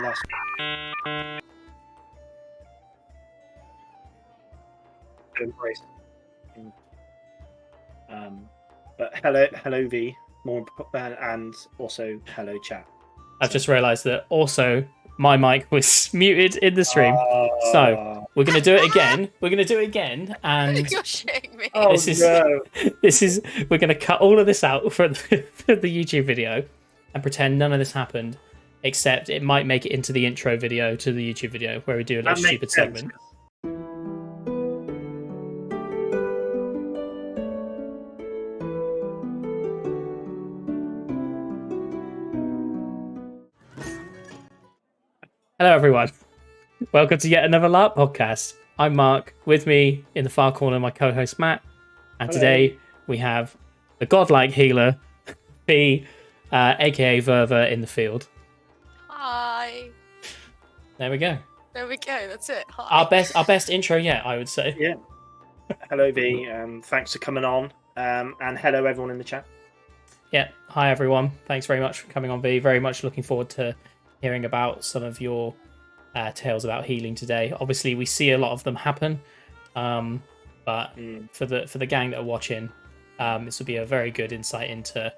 that's embrace. But hello V, and also hello chat. I've just realised that also my mic was muted in the stream, so we're gonna do it again. We're gonna do it again, and You're shitting me. we're gonna cut all of this out for the YouTube video and pretend none of this happened, except it might make it into the intro video to the YouTube video where we do a little stupid segment. Hello, everyone. Welcome to yet another LARP podcast. I'm Mark. With me in the far corner, my co-host Matt. And today we have the godlike healer, B, aka Verva, in the field. Hi. There we go. There we go. That's it. Hi. Our best intro yet, I would say. Yeah. Hello V. Thanks for coming on. And hello everyone in the chat. Yeah. Hi everyone. Thanks very much for coming on, V. Very much looking forward to hearing about some of your tales about healing today. Obviously, we see a lot of them happen, but for the gang that are watching, this will be a very good insight into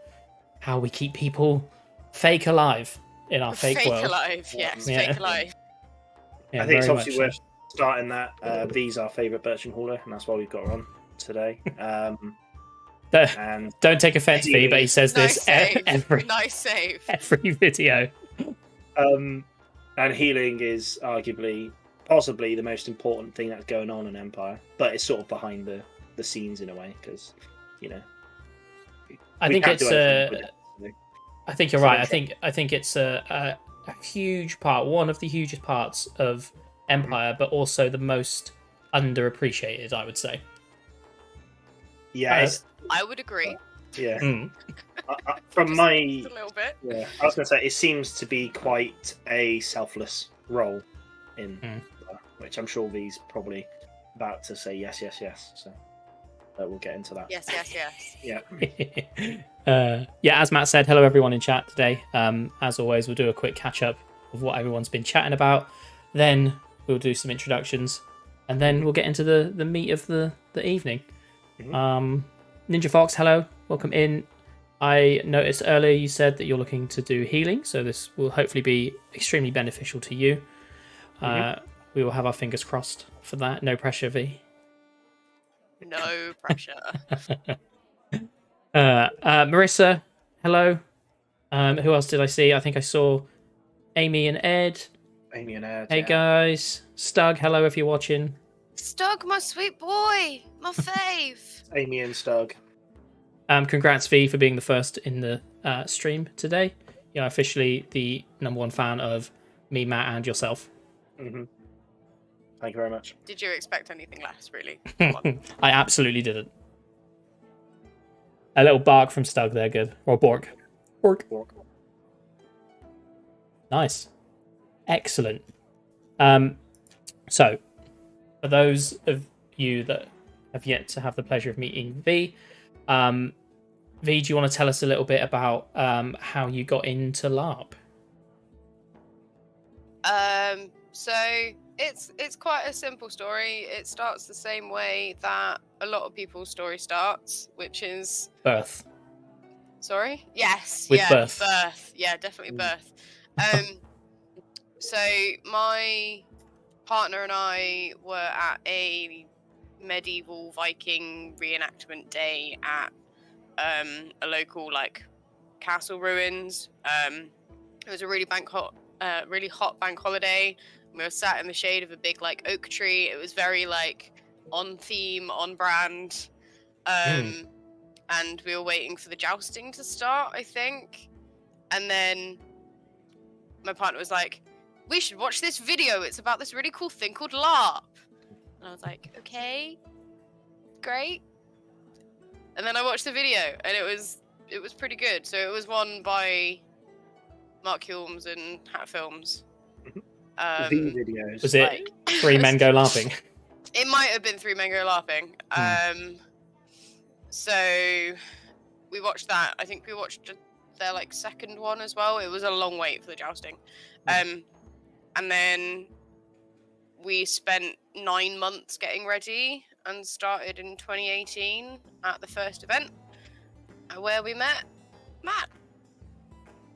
how we keep people fake alive in our fake world. Fake alive, yes. Yeah. Fake alive. Yeah, I think it's very obviously much worth starting that. V's our favourite Birching Hauler, and that's why we've got her on today. And don't take offence, V, but he says Nice this save. every Nice save. every video. And healing is arguably, possibly the most important thing that's going on in Empire, but it's sort of behind the scenes in a way because, you know. I think it's I think you're So right. I think it's a huge part, one of the hugest parts of Empire, but also the most underappreciated, I would say. Yeah, I would agree. yeah. Mm. From Just my, a little bit. yeah, I was going to say it seems to be quite a selfless role in, which I'm sure V's probably about to say yes. So we'll get into that. Yes. Yeah. Yeah, as Matt said, hello everyone in chat today. As always, we'll do a quick catch up of what everyone's been chatting about. Then we'll do some introductions, and then we'll get into the meat of the evening. Ninja Fox, hello, welcome in. I noticed earlier you said that you're looking to do healing, so this will hopefully be extremely beneficial to you. We will have our fingers crossed for that. No pressure, V. No pressure. Marissa, hello. Who else did I see? I think I saw Amy and Ed. Amy and Ed. Hey guys. Stug, hello if you're watching. Stug, my sweet boy. My fave. Amy and Stug. Congrats, V, for being the first in the stream today. You're officially the #1 fan of me, Matt, and yourself. Thank you very much. Did you expect anything less, really? I absolutely didn't. A little bark from Stug there, good. Or Bork. Bork. Nice. Excellent. So, for those of you that have yet to have the pleasure of meeting V, V, do you want to tell us a little bit about how you got into LARP? So it's quite a simple story. It starts the same way that a lot of people's story starts, which is Birth. Sorry? Yes. With yeah, birth. Yeah, definitely birth. So my partner and I were at a medieval Viking reenactment day at a local castle ruins. It was a really hot bank holiday. We were sat in the shade of a big oak tree. It was very on theme, on brand. And we were waiting for the jousting to start, I think. And then my partner was like, we should watch this video. It's about this really cool thing called LARP. And I was like, okay, great. And then I watched the video, and it was pretty good. So it was one by Mark Hulmes and Hat Films. V videos. Was it Three Men Go Laughing? It might have been Three Men Go Laughing. So we watched that. I think we watched their second one as well. It was a long wait for the jousting. And then we spent 9 months getting ready and started in 2018 at the first event where we met Matt,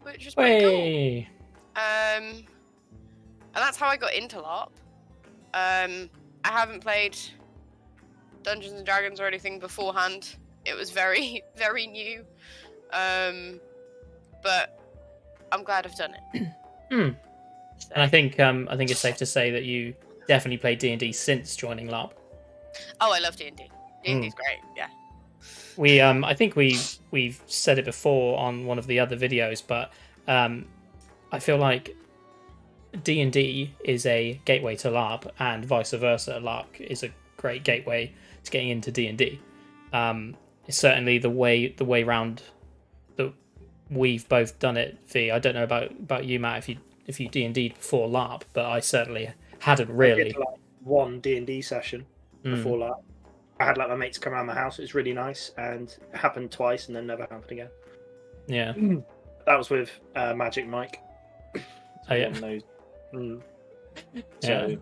which was pretty cool. And that's how I got into LARP. I haven't played Dungeons and Dragons or anything beforehand. It was very, very new. But I'm glad I've done it. And I think it's safe to say that you definitely played D&D since joining LARP. Oh, I love D&D. D&D's great. Yeah. We I think we've said it before on one of the other videos, but I feel like D&D is a gateway to LARP, and vice versa. LARP is a great gateway to getting into D&D. It's certainly the way round that we've both done it. V, I don't know about you, Matt, if you D&D'd before LARP, but I certainly hadn't really. I did like one D&D session before LARP. I had like my mates come around my house. It was really nice, and it happened twice, and then never happened again. Yeah, that was with Magic Mike. Oh yeah. So,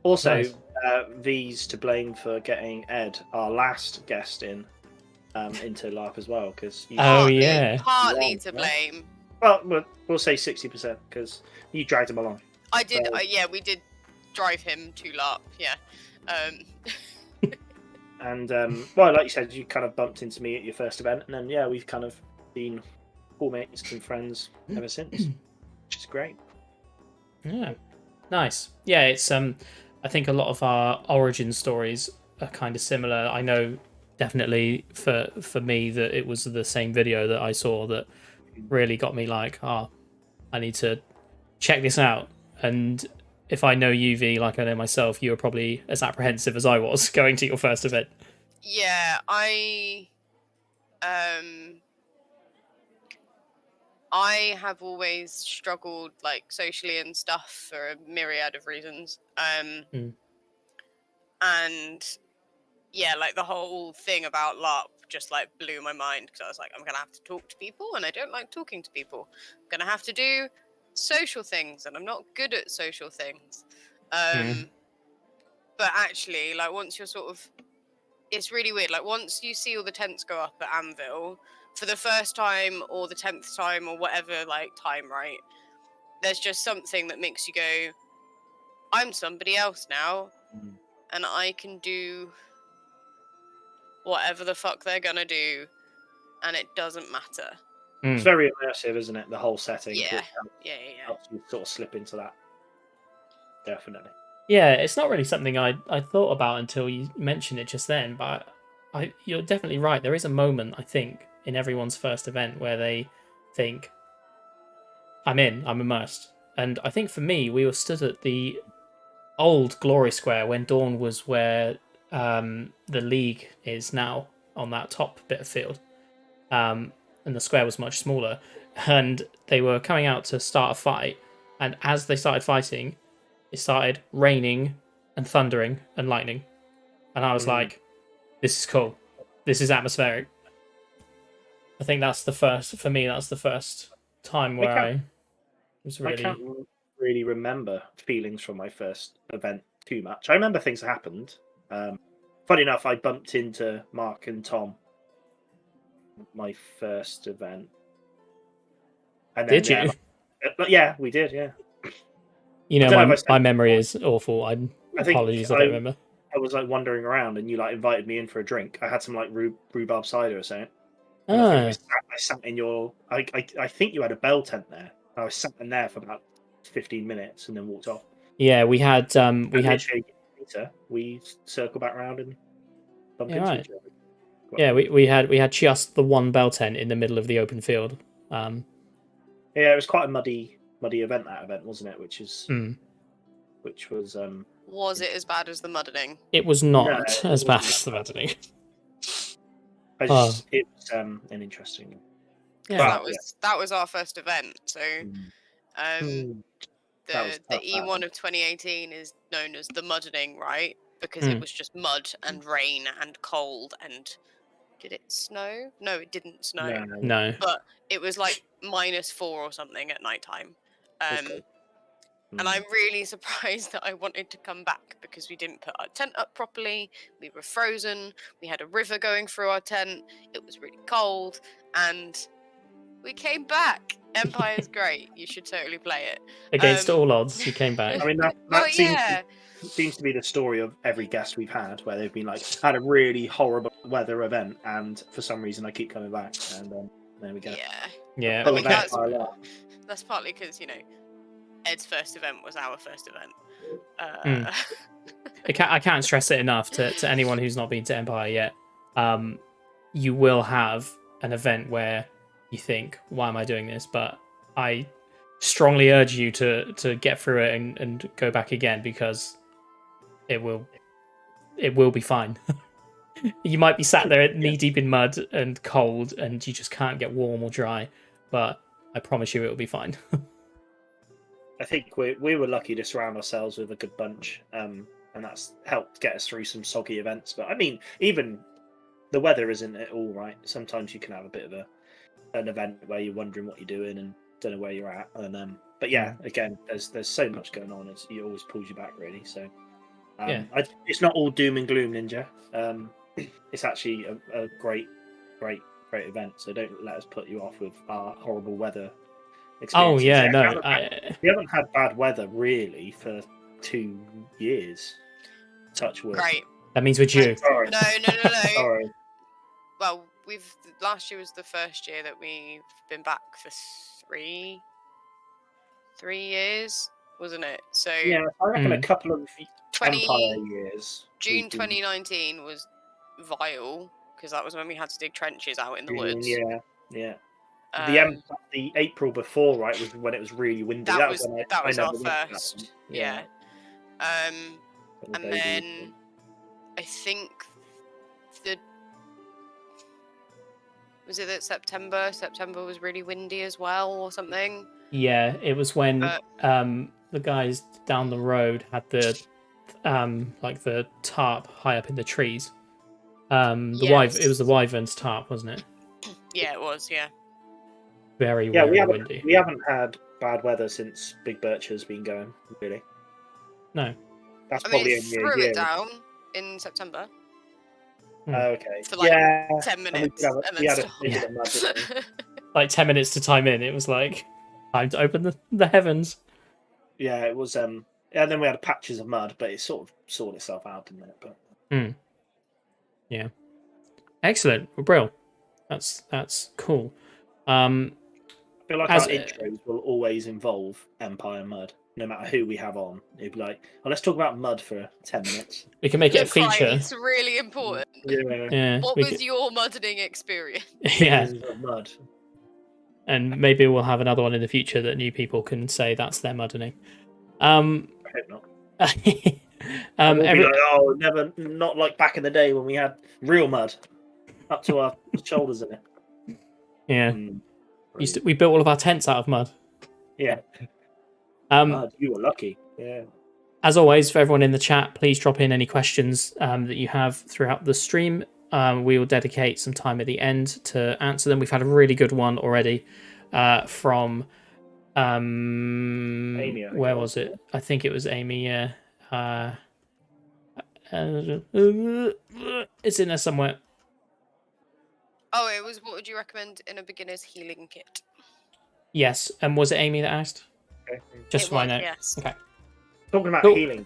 also, nice. V's to blame for getting Ed, our last guest, into LARP as well, because partly to blame. Well, we'll say 60% because you dragged him along. I did. So. We did drive him to LARP. Yeah. And well, like you said, you kind of bumped into me at your first event, and then we've kind of been all mates and friends ever since, which is great. Yeah, nice. Yeah, it's I think a lot of our origin stories are kind of similar. I know definitely for me that it was the same video that I saw that really got me like, I need to check this out. And if I know UV like I know myself, you were probably as apprehensive as I was going to your first event. Yeah, I have always struggled like socially and stuff for a myriad of reasons. And yeah, like the whole thing about LARP just like blew my mind because I was like, I'm gonna have to talk to people, and I don't like talking to people. I'm gonna have to do social things, and I'm not good at social things. But actually, like once you're sort of, it's really weird. Like once you see all the tents go up at Anvil for the first time or the 10th time or whatever like time, right? There's just something that makes you go, I'm somebody else now, and I can do whatever the fuck they're gonna do, and it doesn't matter. It's very immersive, isn't it? The whole setting. Yeah. Helps you sort of slip into that. Definitely. Yeah, it's not really something I thought about until you mentioned it just then, but you're definitely right. There is a moment, I think, in everyone's first event where they think, I'm immersed. And I think for me, we were stood at the old Glory Square when Dawn was where the League is now, on that top bit of field. And the square was much smaller. And they were coming out to start a fight. And as they started fighting, it started raining and thundering and lightning. And I was like, this is cool. This is atmospheric. I think that's the first time where I was really... I can't really remember feelings from my first event too much. I remember things that happened. Funny enough, I bumped into Mark and Tom my first event. And then, did you? Yeah, we did, yeah. You know, my memory is awful. Apologies, I don't remember. I was like wandering around, and you like invited me in for a drink. I had some like rhubarb cider or something. I sat in your. I think you had a bell tent there. I was sat in there for about 15 minutes and then walked off. Yeah, we had. We circled back around and bumped into each other. Yeah, we had just the one bell tent in the middle of the open field. Yeah, it was quite a muddy event. That event, wasn't it? Which was. Was it as bad as the muddening? It was not as bad as the muddening. It was an interesting. Yeah, that was our first event. So, the E1 of 2018 is known as the muddening, right? Because it was just mud and rain and cold and. Did it snow? No, it didn't snow. No. But it was like -4 or something at nighttime. And I'm really surprised that I wanted to come back because we didn't put our tent up properly. We were frozen. We had a river going through our tent. It was really cold. And we came back. Empire's great. You should totally play it. Against all odds, you came back. I mean, that Well, seems, yeah. seems to be the story of every guest we've had, where they've been like, had a really horrible weather event, and for some reason I keep coming back. And there we go. Yeah. Yeah. Full I mean, of Empire LARP. that's partly because, you know, Ed's first event was our first event. I can't stress it enough to anyone who's not been to Empire yet. You will have an event where you think, why am I doing this? But I strongly urge you to get through it and go back again, because it will be fine. You might be sat there knee deep in mud and cold and you just can't get warm or dry, but I promise you it will be fine. I think we were lucky to surround ourselves with a good bunch, and that's helped get us through some soggy events. But I mean, even the weather isn't it all right. Sometimes you can have a bit of an event where you're wondering what you're doing and don't know where you're at. And but yeah, again, there's so much going on. It always pulls you back, really. So it's not all doom and gloom, Ninja. It's actually a great event. So don't let us put you off with our horrible weather. Oh yeah, no, we haven't had bad weather really for 2 years. Touch wood. Great. that means we're due. Sorry. No. Sorry. Well, last year was the first year that we've been back for 3 years, wasn't it? So Yeah, I reckon a couple of 20 Empire years. June 2019 was vile because that was when we had to dig trenches out in the woods. Yeah. The April before, right, was when it was really windy. That was when our never went first. that one. Yeah. And then I think was it that September? September was really windy as well, or something. Yeah, it was when the guys down the road had the like the tarp high up in the trees. It was the Wyvern's tarp, wasn't it? Yeah, it was. Yeah. Very windy. We haven't had bad weather since Big Birch has been going. Really. No. That's I mean, probably it threw a year. it down in September. Okay. For like 10 minutes. We had a mud. Like 10 minutes to time in. It was like time to open the heavens. Yeah, it was. And then we had patches of mud, but it sort of sorted itself out, didn't it? But yeah, excellent. Well, Brill, that's cool. I feel like our intros will always involve Empire mud, no matter who we have on. It'd be like, oh, let's talk about mud for 10 minutes. We can make it a feature. It's really important. Yeah. What was your mudding experience? Yeah. Mud. And maybe we'll have another one in the future that new people can say that's their mudding. I hope not. Not like back in the day when we had real mud up to our shoulders in it. Yeah. We built all of our tents out of mud. Yeah. You were lucky. Yeah. As always, for everyone in the chat, please drop in any questions that you have throughout the stream. We will dedicate some time at the end to answer them. We've had a really good one already from Amy. Where was it? I think it was Amy. Yeah. It's in there somewhere. Oh, it was. What would you recommend in a beginner's healing kit? Yes, and was it Amy that asked? Okay. Just so I know. Yes. Okay. Talking about healing,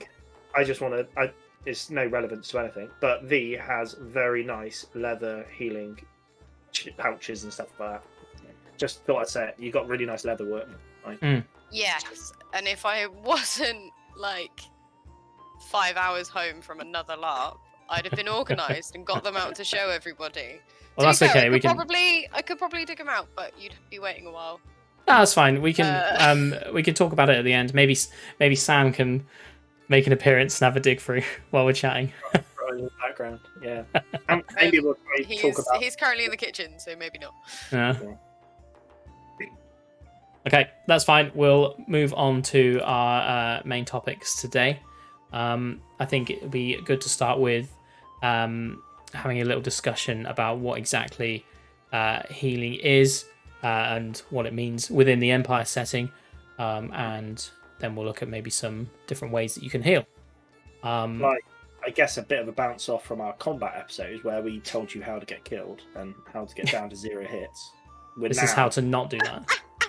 I just want to. It's no relevance to anything, but V has very nice leather healing pouches and stuff like that. Just thought I'd say it. You got really nice leather work. Right? Yes, and if I wasn't like 5 hours home from another LARP, I'd have been organised and got them out to show everybody. Well, that's okay. I could probably dig them out, but you'd be waiting a while. That's fine. We can talk about it at the end. Maybe Sam can make an appearance and have a dig through while we're chatting. In the background, yeah. Maybe we'll talk about. He's currently in the kitchen, so maybe not. Yeah. Okay, that's fine. We'll move on to our main topics today. I think it would be good to start with having a little discussion about what exactly healing is and what it means within the Empire setting, and then we'll look at maybe some different ways that you can heal. Like, I guess a bit of a bounce off from our combat episodes where we told you how to get killed and how to get down to 0 hits. This is how to not do that.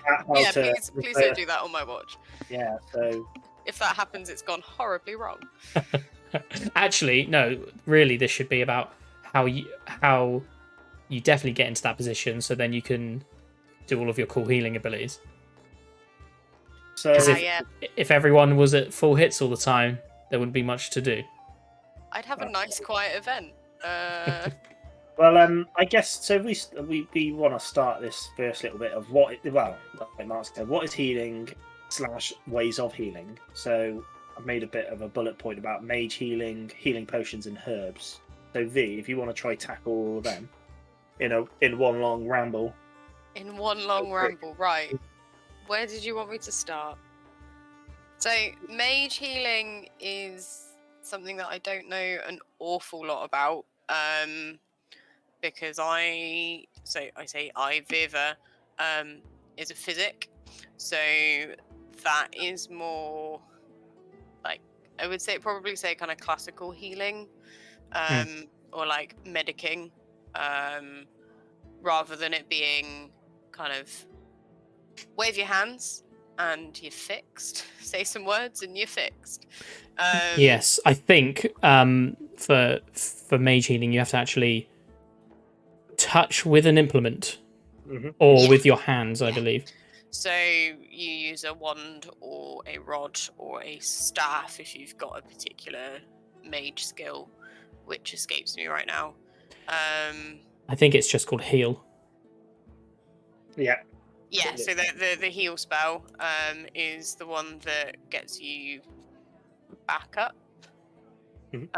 Yeah, please don't do that on my watch. Yeah, so If that happens, it's gone horribly wrong. Actually, no. Really, this should be about how you definitely get into that position, so then you can do all of your cool healing abilities. so If everyone was at full hits all the time, there wouldn't be much to do. I'd have a nice quiet event. well, I guess so. We want to start this first little bit of like Mark said, what is healing / ways of healing. So I've made a bit of a bullet point about mage healing, healing potions, and herbs. So V, if you want to try tackle all of them in one long ramble. In one long ramble, right. Where did you want me to start? So, mage healing is something that I don't know an awful lot about. Because Viva is a physic. So that is more like, I would probably say kind of classical healing, or like medicing, rather than it being kind of wave your hands and you're fixed. Say some words and you're fixed. Yes, I think for mage healing, you have to actually touch with an implement or with your hands, I believe. So you use a wand or a rod or a staff if you've got a particular mage skill, which escapes me right now. I think it's just called heal. Yeah. Yeah, so the heal spell is the one that gets you back up. In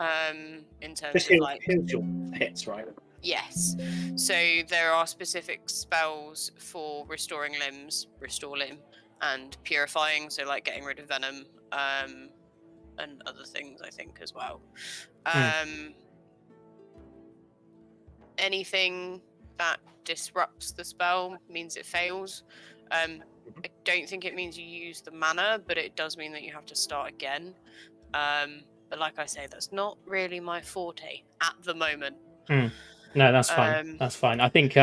terms This of like heals your hits, right? Yes. So there are specific spells for restoring limbs, restore limb, and purifying, so like getting rid of venom, and other things I think as well. Anything that disrupts the spell means it fails. I don't think it means you use the mana, but it does mean that you have to start again. But like I say, that's not really my forte at the moment. No, that's fine. That's fine. I think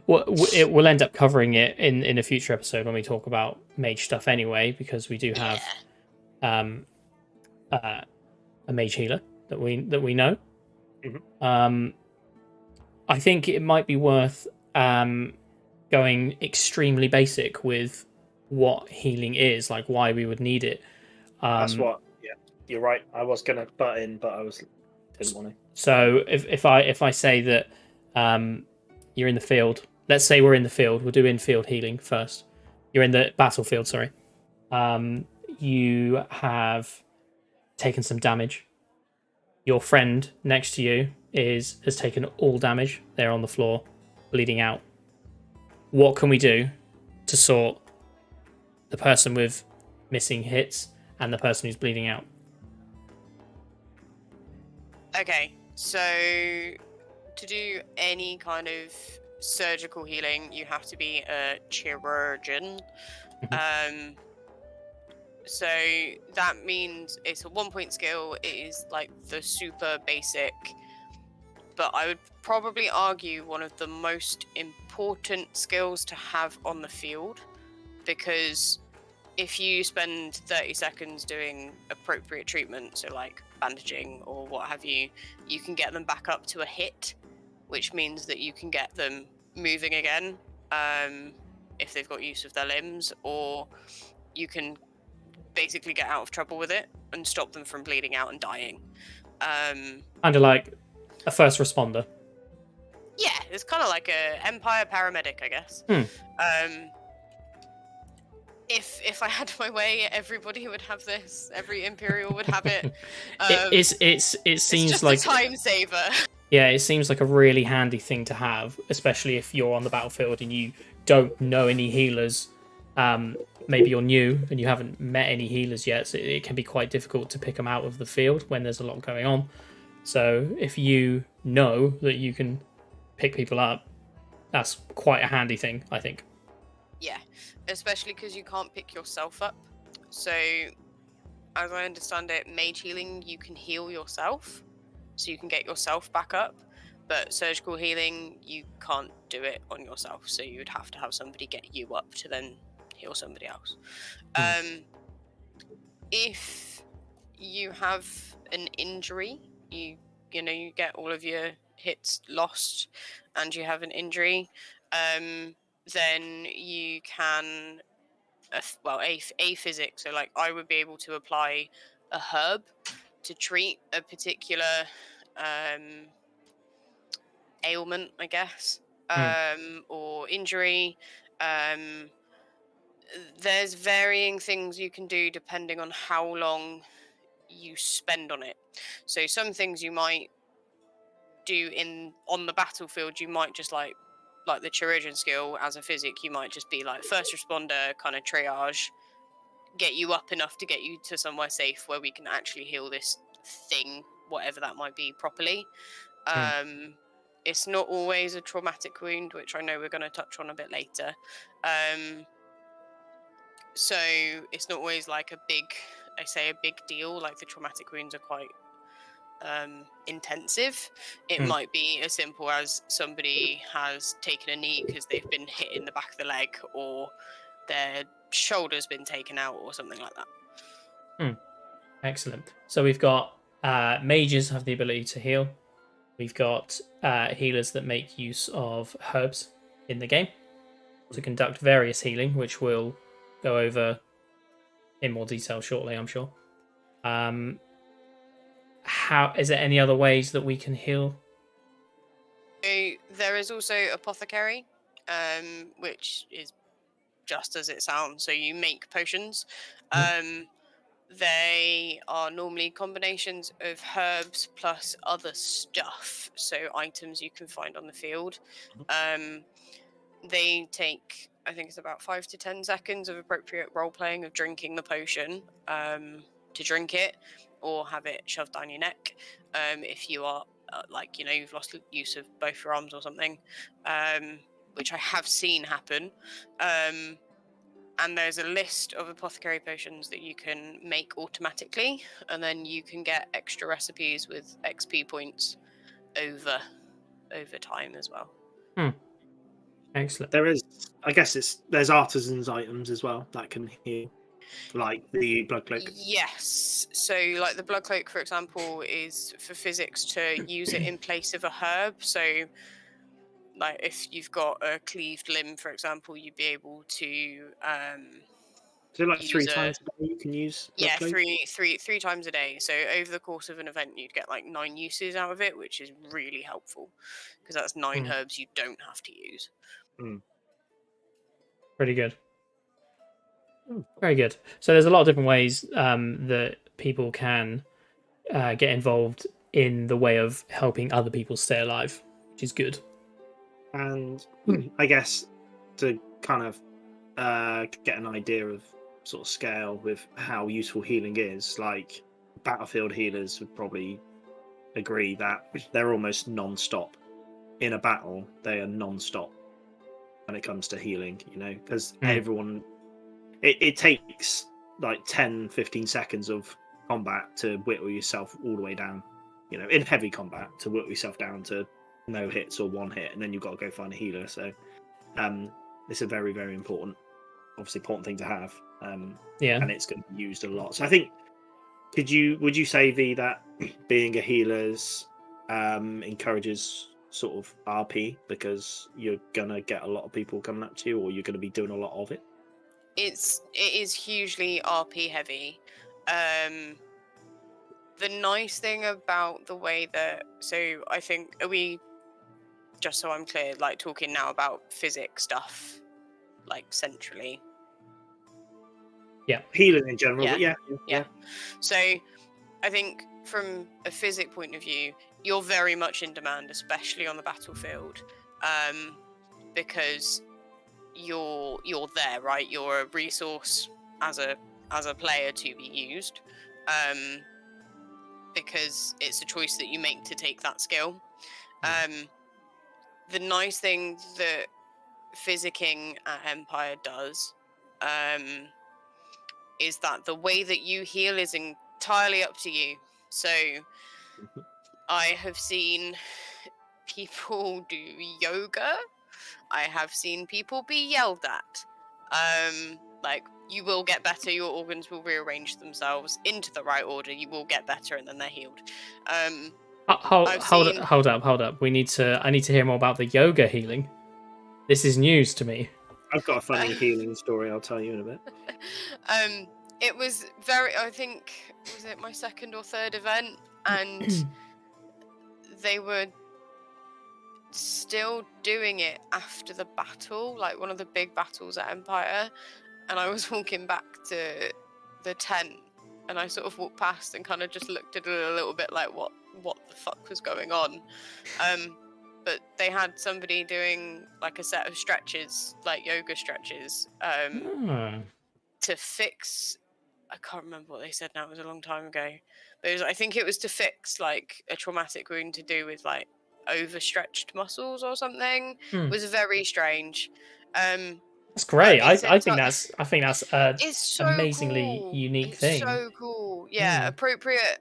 we'll end up covering it in a future episode when we talk about mage stuff anyway, because we do have a mage healer that we know. I think it might be worth going extremely basic with what healing is, like why we would need it. That's what. Yeah, you're right. I was gonna butt in, but didn't want to. So if I say that you're in the field, let's say we're in the field, we'll do in-field healing first. You're in the battlefield, sorry. You have taken some damage. Your friend next to you has taken all damage. They're on the floor, bleeding out. What can we do to sort the person with missing hits and the person who's bleeding out? Okay, so to do any kind of surgical healing, you have to be a chirurgeon. So that means it's a 1-point skill. It is like the super basic, but I would probably argue one of the most important skills to have on the field, because if you spend 30 seconds doing appropriate treatment, so like bandaging or what have you, you can get them back up to a hit, which means that you can get them moving again if they've got use of their limbs, or you can basically get out of trouble with it and stop them from bleeding out and dying. Kind of like a first responder. Yeah, it's kind of like a Empire paramedic, I guess. If I had my way, everybody would have this. Every Imperial would have it. It seems just like a time saver. Yeah, it seems like a really handy thing to have, especially if you're on the battlefield and you don't know any healers. Maybe you're new and you haven't met any healers yet, so it can be quite difficult to pick them out of the field when there's a lot going on. So if you know that you can pick people up, that's quite a handy thing, I think. Yeah, especially because you can't pick yourself up. So as I understand it, mage healing, you can heal yourself, so you can get yourself back up. But surgical healing, you can't do it on yourself, so you would have to have somebody get you up to then heal somebody else. If you have an injury, you get all of your hits lost, and you have an injury, then you can, a physic. So like I would be able to apply a herb to treat a particular ailment, I guess, or injury. There's varying things you can do depending on how long you spend on it. So some things you might do on the battlefield, you might just like the chirurgeon skill as a physic, you might just be like first responder kind of triage, get you up enough to get you to somewhere safe where we can actually heal this thing, whatever that might be, properly. It's not always a traumatic wound, which I know we're going to touch on a bit later. So it's not always like a big deal. Like the traumatic wounds are quite intensive. It might be as simple as somebody has taken a knee because they've been hit in the back of the leg, or their shoulder's been taken out, or something like that. Excellent. So we've got mages have the ability to heal. We've got healers that make use of herbs in the game to conduct various healing, which we'll go over in more detail shortly, I'm sure. How is there any other ways that we can heal? So there is also apothecary, which is just as it sounds. So you make potions. They are normally combinations of herbs plus other stuff, so items you can find on the field. They take, I think it's about 5 to 10 seconds of appropriate role playing of drinking the potion, to drink it or have it shoved down your neck. If you are you've lost use of both your arms or something, which I have seen happen. And there's a list of apothecary potions that you can make automatically, and then you can get extra recipes with XP points over time as well. Excellent. There is, I guess there's artisans items as well that can heal, like the blood cloak. Yes. So like the blood cloak, for example, is for physics to use it in place of a herb. So like if you've got a cleaved limb, for example, you'd be able to So like use 3 times a day you can use blood cloak? three times a day. So over the course of an event, you'd get like 9 uses out of it, which is really helpful because that's 9 herbs you don't have to use. Pretty good. Very good. So there's a lot of different ways that people can get involved in the way of helping other people stay alive, which is good. And I guess to kind of get an idea of sort of scale with how useful healing is, like battlefield healers would probably agree that they're almost non-stop. In a battle, they are non-stop when it comes to healing, because everyone... It takes like 10-15 seconds of combat to whittle yourself all the way down, in heavy combat, to whittle yourself down to no hits or 1 hit, and then you've got to go find a healer. So it's a very, very important thing to have. And it's going to be used a lot. So I think, would you say, V, that being a healer's encourages sort of RP because you're gonna get a lot of people coming up to you, or you're going to be doing a lot of it? It is hugely RP heavy. The nice thing about the way that, so I think, are we, just so I'm clear, like talking now about physics stuff, like centrally? Yeah, healing in general. Yeah. But yeah. So I think from a physic point of view, you're very much in demand, especially on the battlefield, because you're there, right? You're a resource as a player to be used, because it's a choice that you make to take that skill. The nice thing that physicking at Empire does is that the way that you heal is entirely up to you. So I have seen people do yoga. I have seen people be yelled at. Like, you will get better, your organs will rearrange themselves into the right order, you will get better, and then they're healed. Hold up. I need to hear more about the yoga healing. This is news to me. I've got a funny healing story I'll tell you in a bit. It was I think, was it my second or third event? And they were still doing it after the battle, like one of the big battles at Empire. And I was walking back to the tent, and I sort of walked past and kind of just looked at it a little bit like, what the fuck was going on? But they had somebody doing like a set of stretches, like yoga stretches, to fix. I can't remember what they said now. It was a long time ago. But I think it was to fix like a traumatic wound to do with like overstretched muscles or something. It was very strange. That's great. I think that's it's so amazingly cool. unique thing. So cool. Yeah, appropriate.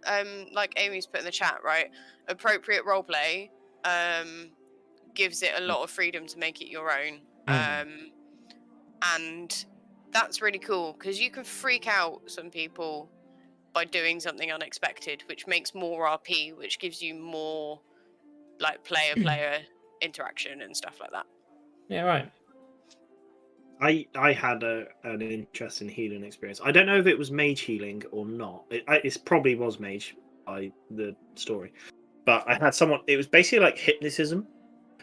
Like Amy's put in the chat, right? Appropriate roleplay gives it a lot of freedom to make it your own. And that's really cool because you can freak out some people by doing something unexpected, which makes more RP, which gives you more like player interaction and stuff like that. Yeah, right. I had an interesting healing experience. I don't know if it was mage healing or not. It probably was mage by the story. But I had someone, it was basically like hypnotism.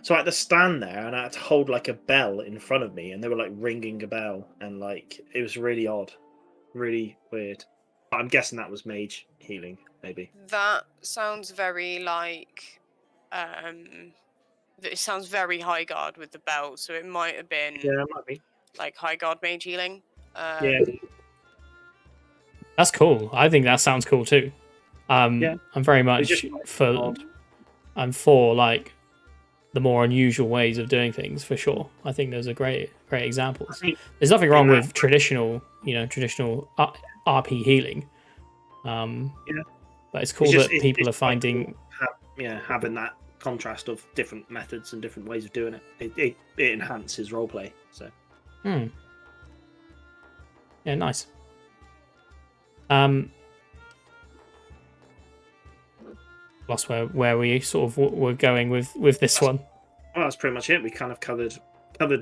So I had to stand there and I had to hold like a bell in front of me, and they were like ringing a bell, and like it was really odd, really weird. But I'm guessing that was mage healing, maybe. That sounds very like it sounds very high guard with the bell, so it might have been Yeah, it might be. Like high guard mage healing. Yeah. That's cool. I think that sounds cool too. Yeah. I'm very much just, like, for odd. I'm for like the more unusual ways of doing things for sure. I think those are great examples. There's nothing wrong with traditional RP healing. But it's cool that people are finding having that contrast of different methods and different ways of doing it. It enhances roleplay. So. Yeah, nice. Lost where we sort of were going with this one. Well, that's pretty much it. We kind of covered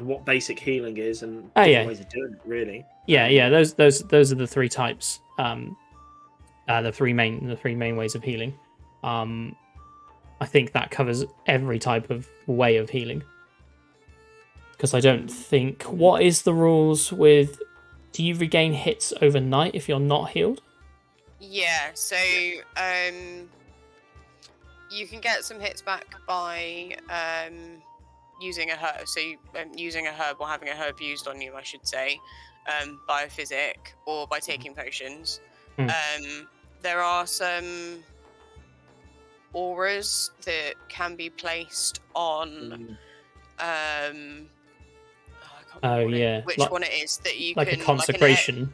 what basic healing is and different ways of doing it, really. Yeah. Those are the three types. The three main ways of healing. I think that covers every type of way of healing. Because I don't think... What is the rules with... Do you regain hits overnight if you're not healed? Yeah, so you can get some hits back by using a herb. So using a herb or having a herb used on you, I should say, by a physic or by taking potions. There are some auras that can be placed on... which one it is that you like can... a consecration.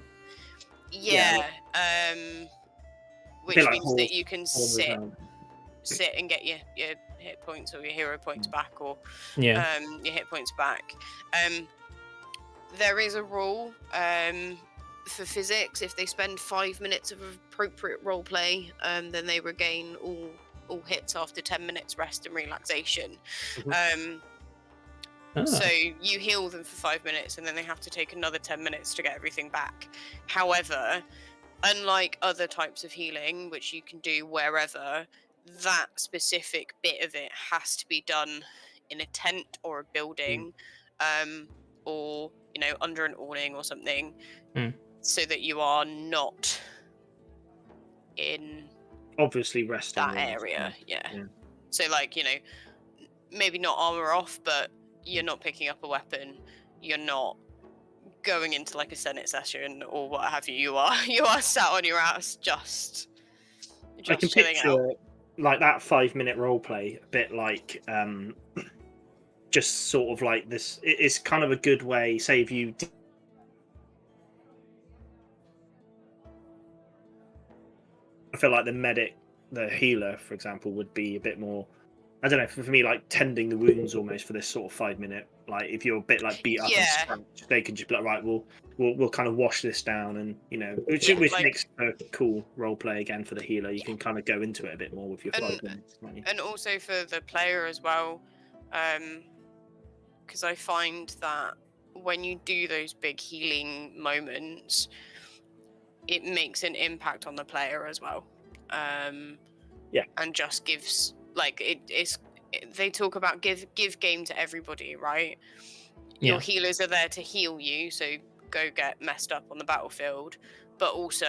Which means that you can sit and get your hit points or your hero points back, or your hit points back. There is a rule for physics: if they spend 5 minutes of appropriate roleplay, then they regain all hits after 10 minutes rest and relaxation. So you heal them for 5 minutes, and then they have to take another 10 minutes to get everything back. However, unlike other types of healing, which you can do wherever, that specific bit of it has to be done in a tent or a building, or under an awning or something, so that you are not in obviously resting that area. Yeah. So maybe not armor off, but you're not picking up a weapon, you're not going into like a Senate session or what have you. You are sat on your ass just I can chilling picture out. Like that 5-minute roleplay, a bit like just sort of like this. It's kind of a good way. Say if you I feel like the healer, for example, would be a bit more. I don't know. For me, like tending the wounds almost for this sort of 5 minute. Like if you're a bit like beat up and Yeah. scratched, they can just be like, right, we'll kind of wash this down, and which Yeah, makes a cool role play again for the healer. You can kind of go into it a bit more with your 5 minutes. And also for the player as well, because I find that when you do those big healing moments, it makes an impact on the player as well. Yeah. And just gives they talk about give game to everybody, right? Yeah. Your healers are there to heal you, so go get messed up on the battlefield, but also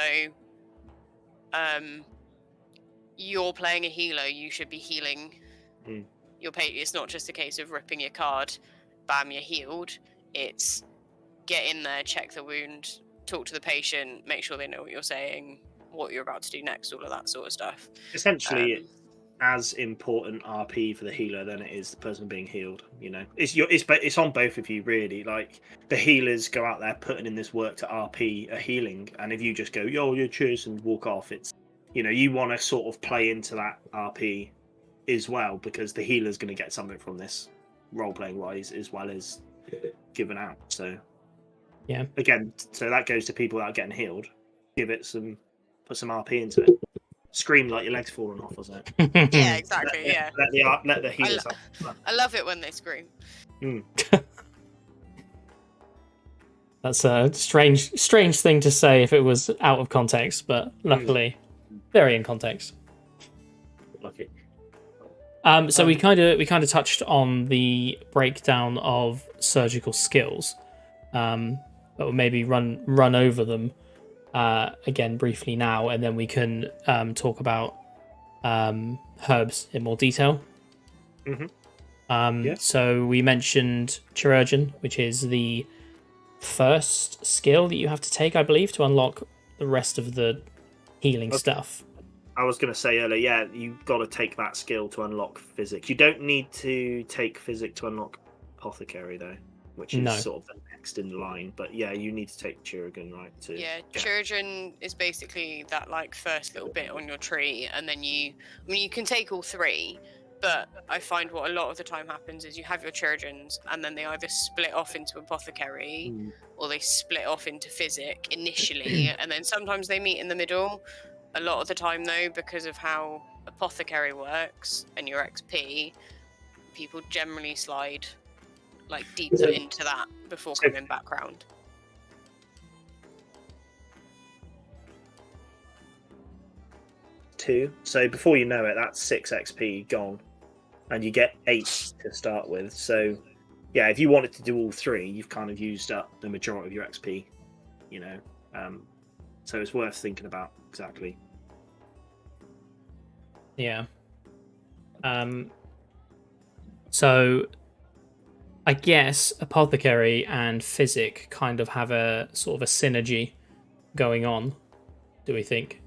you're playing a healer, you should be healing your patient. It's not just a case of ripping your card, bam, you're healed. It's get in there, check the wound, talk to the patient, make sure they know what you're saying, what you're about to do next, all of that sort of stuff. Essentially, as important RP for the healer than it is the person being healed. It's on both of you really. Like the healers go out there putting in this work to RP a healing, and if you just go yo, you're cheers and walk off, it's you want to sort of play into that RP as well, because the healer's going to get something from this role playing wise as well as given out. So yeah, again, so that goes to people that are getting healed. Put some RP into it. Scream like your legs falling off or something. Yeah, exactly. Yeah. Let the healers. I love it when they scream. That's a strange thing to say if it was out of context, but luckily, very in context. Lucky. So we kind of touched on the breakdown of surgical skills, but we'll maybe run over them again briefly now, and then we can talk about herbs in more detail. So we mentioned chirurgeon, which is the first skill that you have to take, I believe, to unlock the rest of the healing stuff. I was going to say earlier, yeah, you've got to take that skill to unlock physics. You don't need to take physics to unlock apothecary, though, which is sort of the next in line. But yeah, you need to take chirurgeon, right? Chirurgeon is basically that like first little bit on your tree, and then you can take all three, but I find what a lot of the time happens is you have your chirurgeons, and then they either split off into apothecary or they split off into physic initially, and then sometimes they meet in the middle. A lot of the time, though, because of how apothecary works and your XP, people generally slide like deeper into that before coming back round. So before you know it, that's 6 XP gone, and you get 8 to start with. So yeah, if you wanted to do all 3, you've kind of used up the majority of your XP. So it's worth thinking about exactly. Yeah. So I guess apothecary and physic kind of have a sort of a synergy going on, do we think?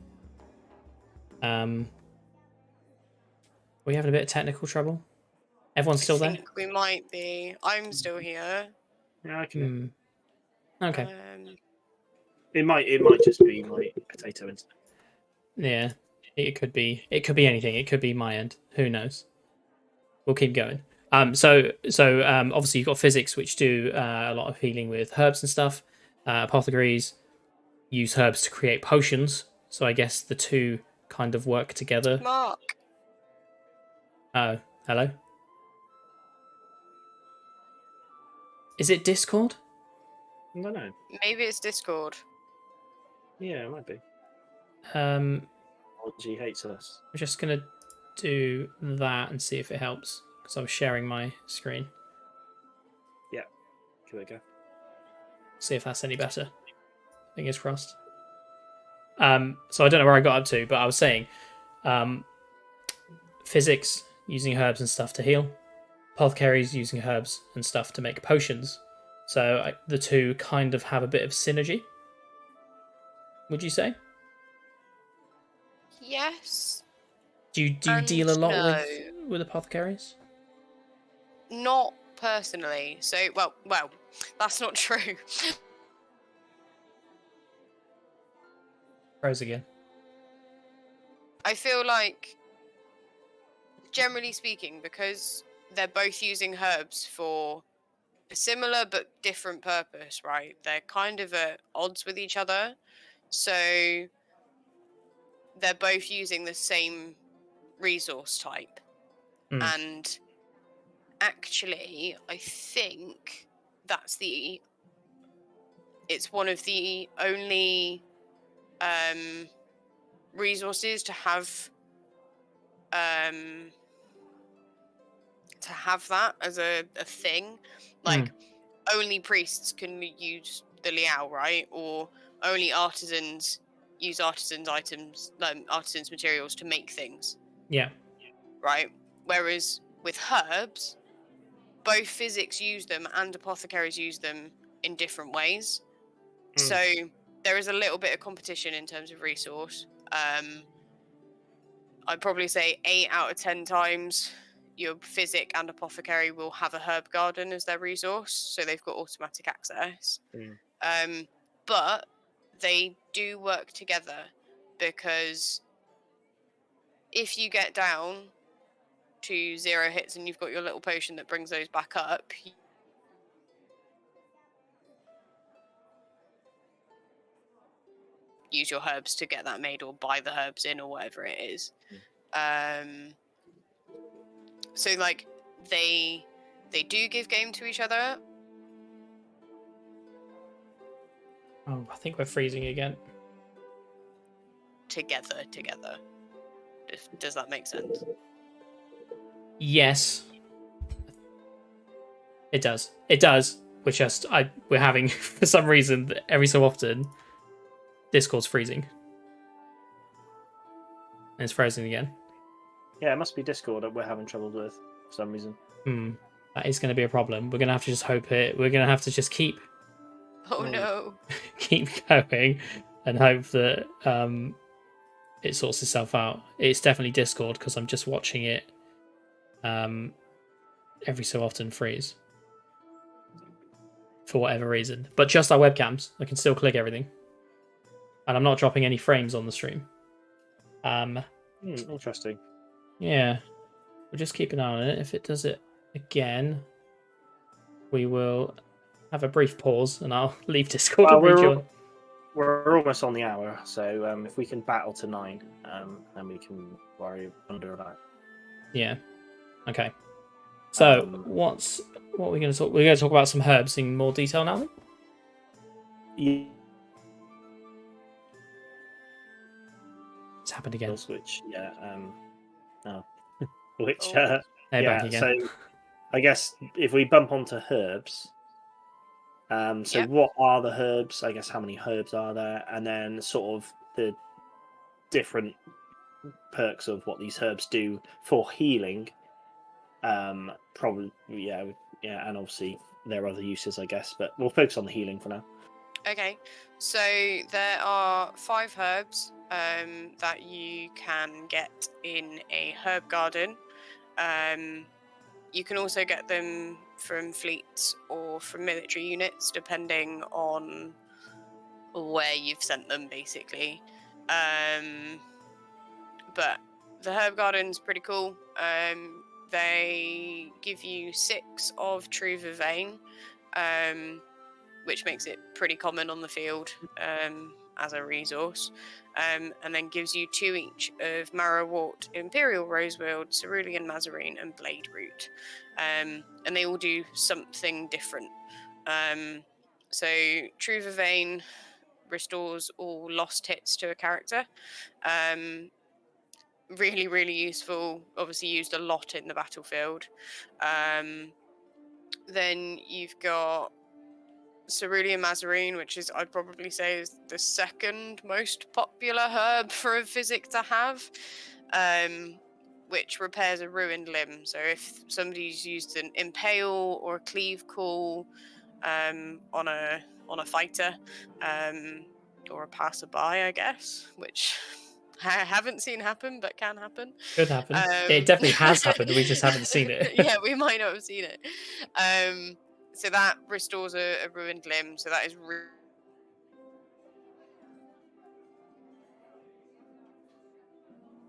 We having a bit of technical trouble? Everyone's still there? I think we might be. I'm still here. Yeah, I can. Okay. It might just be my potato internet. Yeah, it could be anything. It could be my end. Who knows? We'll keep going. So obviously you've got physics, which do a lot of healing with herbs and stuff. Apothecaries use herbs to create potions. So I guess the two kind of work together. Mark. Oh, hello. Is it Discord? I don't know. Maybe it's Discord. Yeah, it might be. She hates us. I'm just gonna do that and see if it helps, because I was sharing my screen. Yeah, here we go. See if that's any better. Fingers crossed. So I don't know where I got up to, but I was saying, physics using herbs and stuff to heal, apothecaries using herbs and stuff to make potions. So the two kind of have a bit of synergy. Would you say? Yes. Do you deal a lot with apothecaries? Not personally. So well, that's not true. Froze again. I feel like, generally speaking, because they're both using herbs for a similar but different purpose, right? They're kind of at odds with each other. So they're both using the same resource type. And actually, I think it's one of the only resources to have that as a thing. Like, only priests can use the liao, right? Or only artisans use artisans items, artisans materials to make things. Yeah. Right? Whereas with herbs, both physics use them and apothecaries use them in different ways. So there is a little bit of competition in terms of resource. I'd probably say 8 out of 10 times your physic and apothecary will have a herb garden as their resource, so they've got automatic access. But they do work together, because if you get down to 0 hits and you've got your little potion that brings those back up, use your herbs to get that made, or buy the herbs in, or whatever it is. So like they do give game to each other. Oh, I think we're freezing again. Together. Does that make sense? Yes. It does. It does. We're having, for some reason, every so often, Discord's freezing. And it's frozen again. Yeah, it must be Discord that we're having trouble with for some reason. That is going to be a problem. We're going to have to just hope it. We're going to have to just keep no. keep going and hope that it sorts itself out. It's definitely Discord, because I'm just watching it every so often freeze for whatever reason. But just our webcams, I can still click everything, and I'm not dropping any frames on the stream. Interesting. Yeah, we'll just keep an eye on it. If it does it again, we will have a brief pause, and I'll leave Discord and rejoin. We're almost on the hour, so if we can battle to 9, then we can worry under about. Yeah. Okay. So what are we going to talk? We're going to talk about some herbs in more detail now. Then? Yeah. It's happened again. Which which back again. So I guess if we bump onto herbs, what are the herbs? I guess how many herbs are there, and then sort of the different perks of what these herbs do for healing. Probably, and obviously there are other uses, I guess, but we'll focus on the healing for now. Okay, so there are 5 herbs that you can get in a herb garden. You can also get them from fleets or from military units, depending on where you've sent them, basically. But the herb garden's pretty cool. They give you 6 of True Vervain, which makes it pretty common on the field as a resource, and then gives you 2 each of Marrowwort, Imperial Rosewood, Cerulean Mazarine, and Blade Root, and they all do something different. So True Vervain restores all lost hits to a character. Really, really useful. Obviously used a lot in the battlefield. Then you've got Cerulean Mazarine, which is, I'd probably say, is the second most popular herb for a physic to have, which repairs a ruined limb. So if somebody's used an impale or a cleave call on a fighter, or a passerby, I guess, which I haven't seen happen, but can happen. Could happen. It definitely has happened. We just haven't seen it. Yeah, we might not have seen it. So that restores a ruined limb. So that is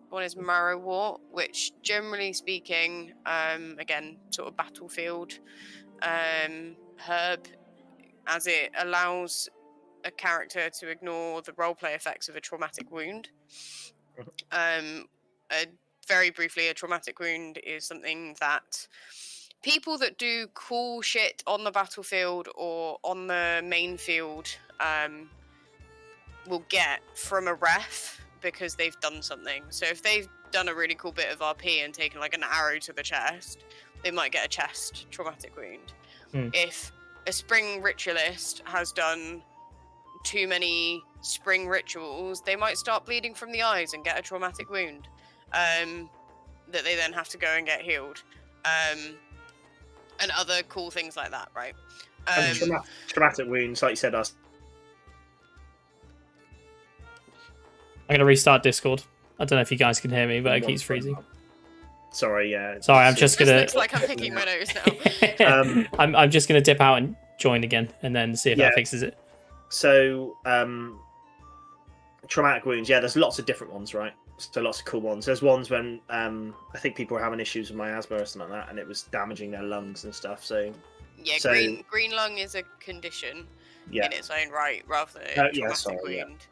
One is Marrowwort, which, generally speaking, again, sort of battlefield herb, as it allows a character to ignore the roleplay effects of a traumatic wound. Very briefly, a traumatic wound is something that people that do cool shit on the battlefield or on the main field will get from a ref because they've done something. So if they've done a really cool bit of RP and taken like an arrow to the chest, they might get a chest traumatic wound. If a spring ritualist has done too many spring rituals, they might start bleeding from the eyes and get a traumatic wound that they then have to go and get healed, and other cool things like that, right? And traumatic wounds, like you said, us. I'm going to restart Discord. I don't know if you guys can hear me, but it keeps freezing. Sorry, yeah. Sorry, I'm just going to... looks like I'm picking my nose now. I'm just going to dip out and join again and then see if that fixes it. So, traumatic wounds, there's lots of different ones, right? So lots of cool ones. There's ones when I think people were having issues with miasma or something like that, and it was damaging their lungs and stuff. So green lung is a condition in its own right, rather than a traumatic wound.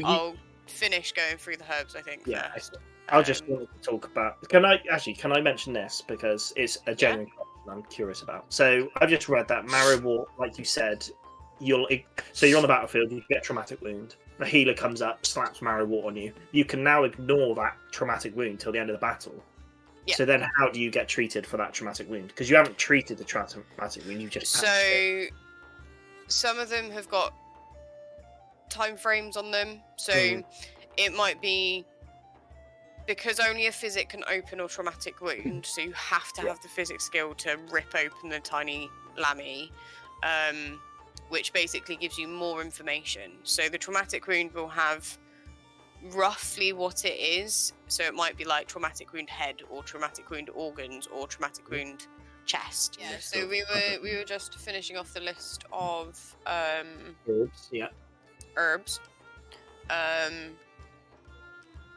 I'll finish going through the herbs, I think. First. I just wanted to talk about. Can I mention this because it's a genuine question I'm curious about. So I've just read that Marrowwort, like you said, you're on the battlefield, you get a traumatic wound. A healer comes up, slaps Marrowwort on you. You can now ignore that traumatic wound till the end of the battle. Yeah. So then, how do you get treated for that traumatic wound? Because you haven't treated the traumatic wound, you've just. So, some of them have got time frames on them. So it might be because only a physic can open a traumatic wound. So you have to have the physic skill to rip open the tiny lammy. Which basically gives you more information. So the traumatic wound will have roughly what it is. So it might be like traumatic wound head, or traumatic wound organs, or traumatic wound chest. Yeah. So we were just finishing off the list of herbs. Yeah. Herbs.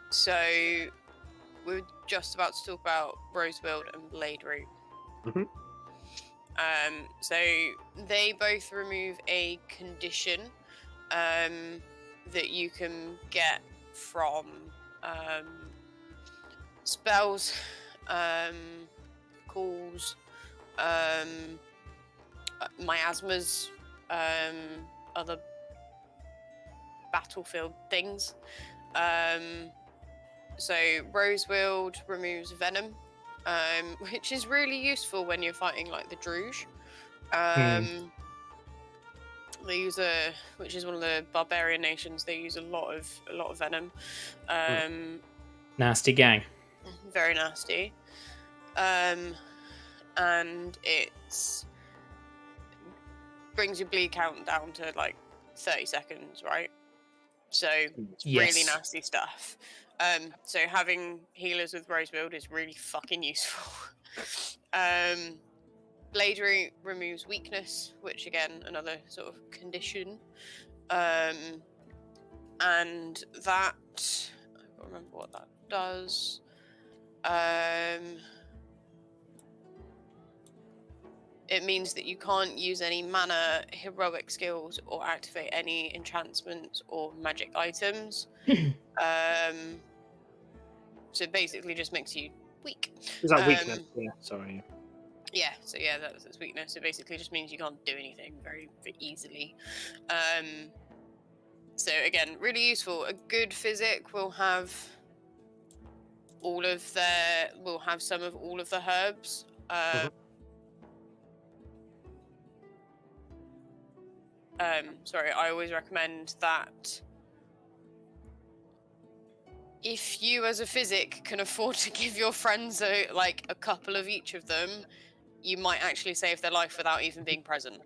So we were just about to talk about rosewood and blade root. Mm-hmm. So they both remove a condition that you can get from spells, calls, miasmas, other battlefield things. So rosewood removes venom. Which is really useful when you're fighting like the Druge. They use which is one of the barbarian nations. They use a lot of venom. Nasty gang. Very nasty. And it brings your bleed count down to like 30 seconds, right? So it's really nasty stuff. So having healers with rosewood is really fucking useful. Blade root removes weakness, which again, another sort of condition. And that, I can't remember what that does. It means that you can't use any mana, heroic skills, or activate any enchantments or magic items. So it basically just makes you weak. Is that weakness? Yeah, sorry. Yeah, so that's weakness. It basically just means you can't do anything very, very easily. So again, really useful. A good physic will have some of all of the herbs. Sorry, I always recommend that if you as a physic can afford to give your friends a couple of each of them, you might actually save their life without even being present.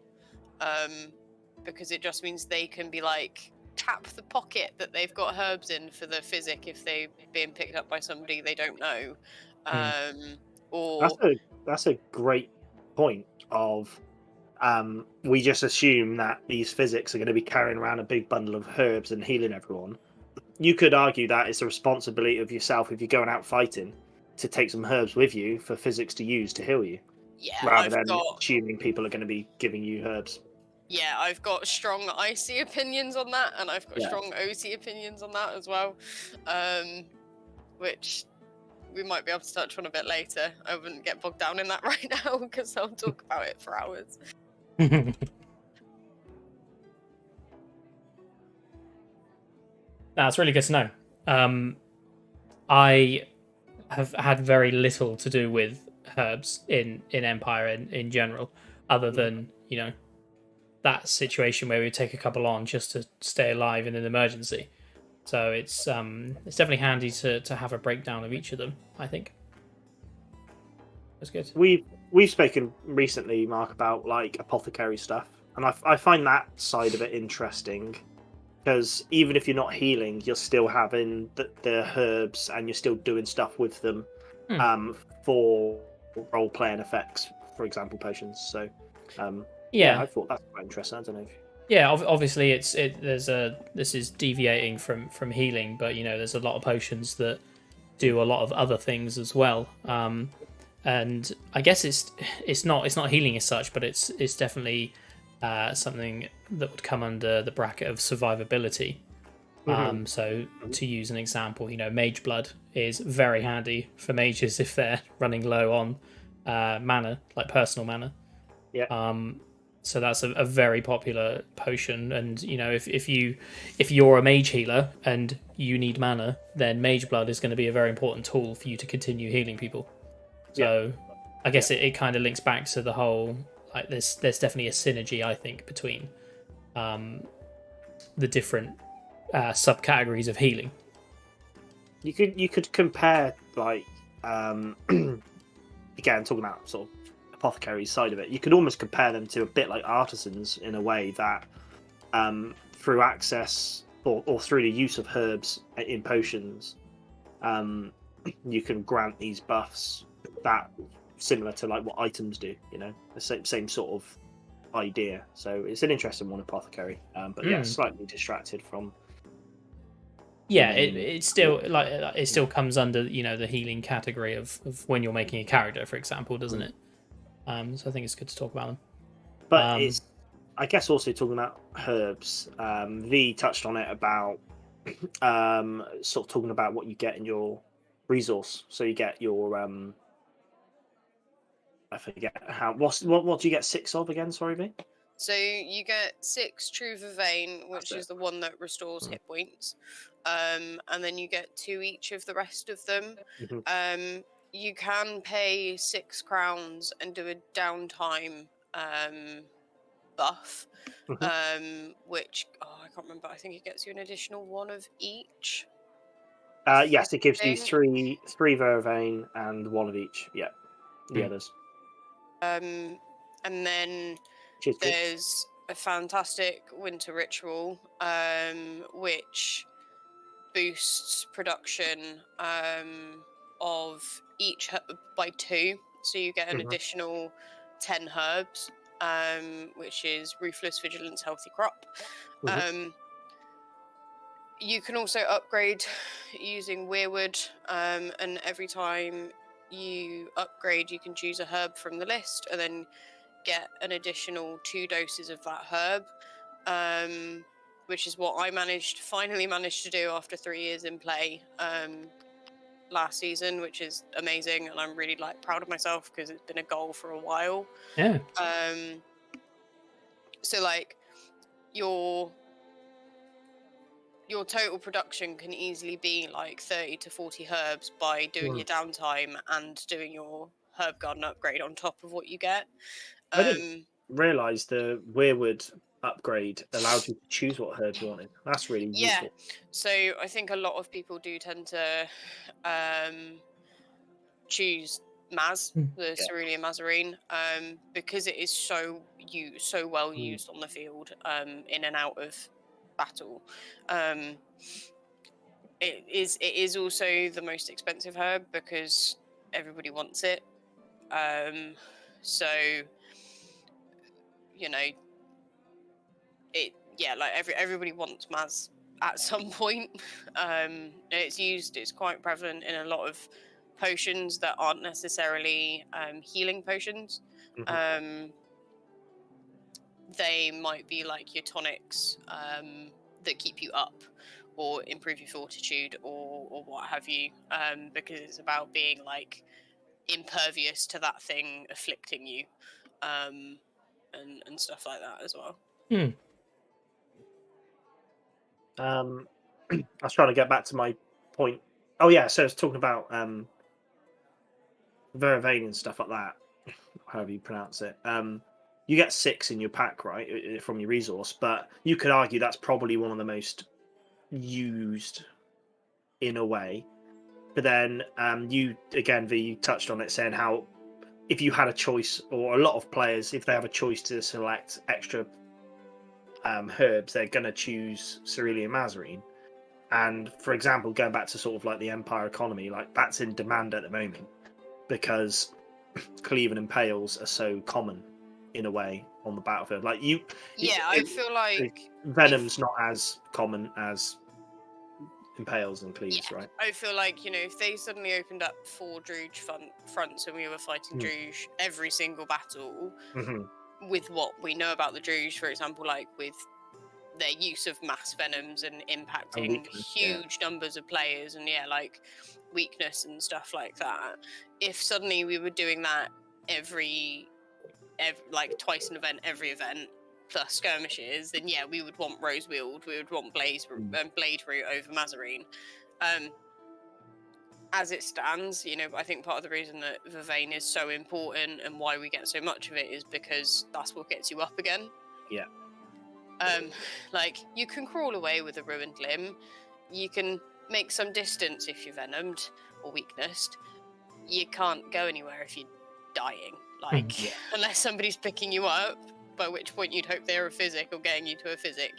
Because it just means they can be like, tap the pocket that they've got herbs in for the physic if they've been picked up by somebody they don't know. Or that's a great point of we just assume that these physics are going to be carrying around a big bundle of herbs and healing everyone. you could argue that it's a responsibility of yourself if you're going out fighting to take some herbs with you for physics to use to heal you, Yeah, rather than assuming people are going to be giving you herbs. Yeah, I've got strong IC opinions on that, and I've got Yeah. strong OC opinions on that as well, which we might be able to touch on a bit later. I wouldn't get bogged down in that right now because I'll talk about it for hours. That's really good to know. I have had very little to do with herbs in Empire in general, other than that situation where we would take a couple on just to stay alive in an emergency. So it's definitely handy to have a breakdown of each of them, I think. That's good. We've spoken recently, Mark, about like apothecary stuff, and I find that side of it interesting, because even if you're not healing, you're still having the herbs, and you're still doing stuff with them for role playing effects, for example, potions. So I thought that's quite interesting. I don't know. Yeah, obviously this is deviating from healing, but there's a lot of potions that do a lot of other things as well. And I guess it's not healing as such, but it's definitely something that would come under the bracket of survivability. So to use an example, mage blood is very handy for mages if they're running low on mana, like personal mana. Yeah. So that's a very popular potion, and if you're a mage healer and you need mana, then mage blood is going to be a very important tool for you to continue healing people. So I guess it kind of links back to the whole, like, there's definitely a synergy, I think, between the different subcategories of healing. You could compare, like, again, talking about sort of apothecary side of it, you could almost compare them to a bit like artisans in a way that through access or through the use of herbs in potions, you can grant these buffs that similar to like what items do, the same sort of idea. So it's an interesting one, apothecary, but slightly distracted from it's still like it still comes under the healing category of when you're making a character, for example, doesn't it? So I think it's good to talk about them. But it's, I guess, also talking about herbs. V touched on it about sort of talking about what you get in your resource. So you get your I forget what do you get 6 of again? Sorry, V. So you get 6 True Vervain, which is the one that restores hit points, and then you get 2 each of the rest of them. You can pay 6 crowns and do a downtime buff, which I can't remember. I think it gets you an additional 1 of each. Yes, it gives you 3 Vervain and 1 of each. Yeah, the others. And then there's a fantastic winter ritual, which boosts production of each herb by 2, so you get an additional 10 herbs, which is Ruthless, Vigilance, Healthy Crop. You can also upgrade using Weirwood, and every time you upgrade, you can choose a herb from the list and then get an additional 2 doses of that herb, which is what I finally managed to do after 3 years in play last season, which is amazing, and I'm really proud of myself because it's been a goal for a while. Yeah. So your total production can easily be 30 to 40 herbs by doing your downtime and doing your herb garden upgrade on top of what you get. I didn't realise the Weirwood upgrade allowed you to choose what herbs you wanted. That's really useful. So I think a lot of people do tend to choose Maz, the Cerulean Mazarine, because it is so well used on the field, in and out of battle. It is also the most expensive herb because everybody wants it. So everybody wants Maz. at some point. It's quite prevalent in a lot of potions that aren't necessarily healing potions. They might be like your tonics that keep you up or improve your fortitude or what have you, because it's about being like impervious to that thing afflicting you, and stuff like that as well. I was trying to get back to my point. Oh yeah, so it's talking about Veravain and stuff like that, however you pronounce it. You get 6 in your pack, right, from your resource, but you could argue that's probably one of the most used in a way. But then you again, V, you touched on it, saying how if you had a choice, or a lot of players, if they have a choice to select extra herbs, they're going to choose Cerulean Mazarine. And for example, going back to sort of like the Empire economy, like that's in demand at the moment because Cleave and Impales are so common in a way on the battlefield. Like I feel like Venom's not as common as Impales and Cleaves, right? I feel like, if they suddenly opened up 4 Druge fronts and we were fighting Druge every single battle, with what we know about the Druge, for example, like with their use of mass venoms and impacting huge numbers of players and like weakness and stuff like that, if suddenly we were doing that every like twice an event, every event, plus skirmishes, then we would want Rosewield, we would want Blade Root over Mazarine. As it stands, I think part of the reason that Vervain is so important and why we get so much of it is because that's what gets you up again. Yeah. Like, you can crawl away with a ruined limb, you can make some distance if you're venomed or weaknessed. You can't go anywhere if you're dying, like, unless somebody's picking you up, by which point you'd hope they're a physic or getting you to a physic,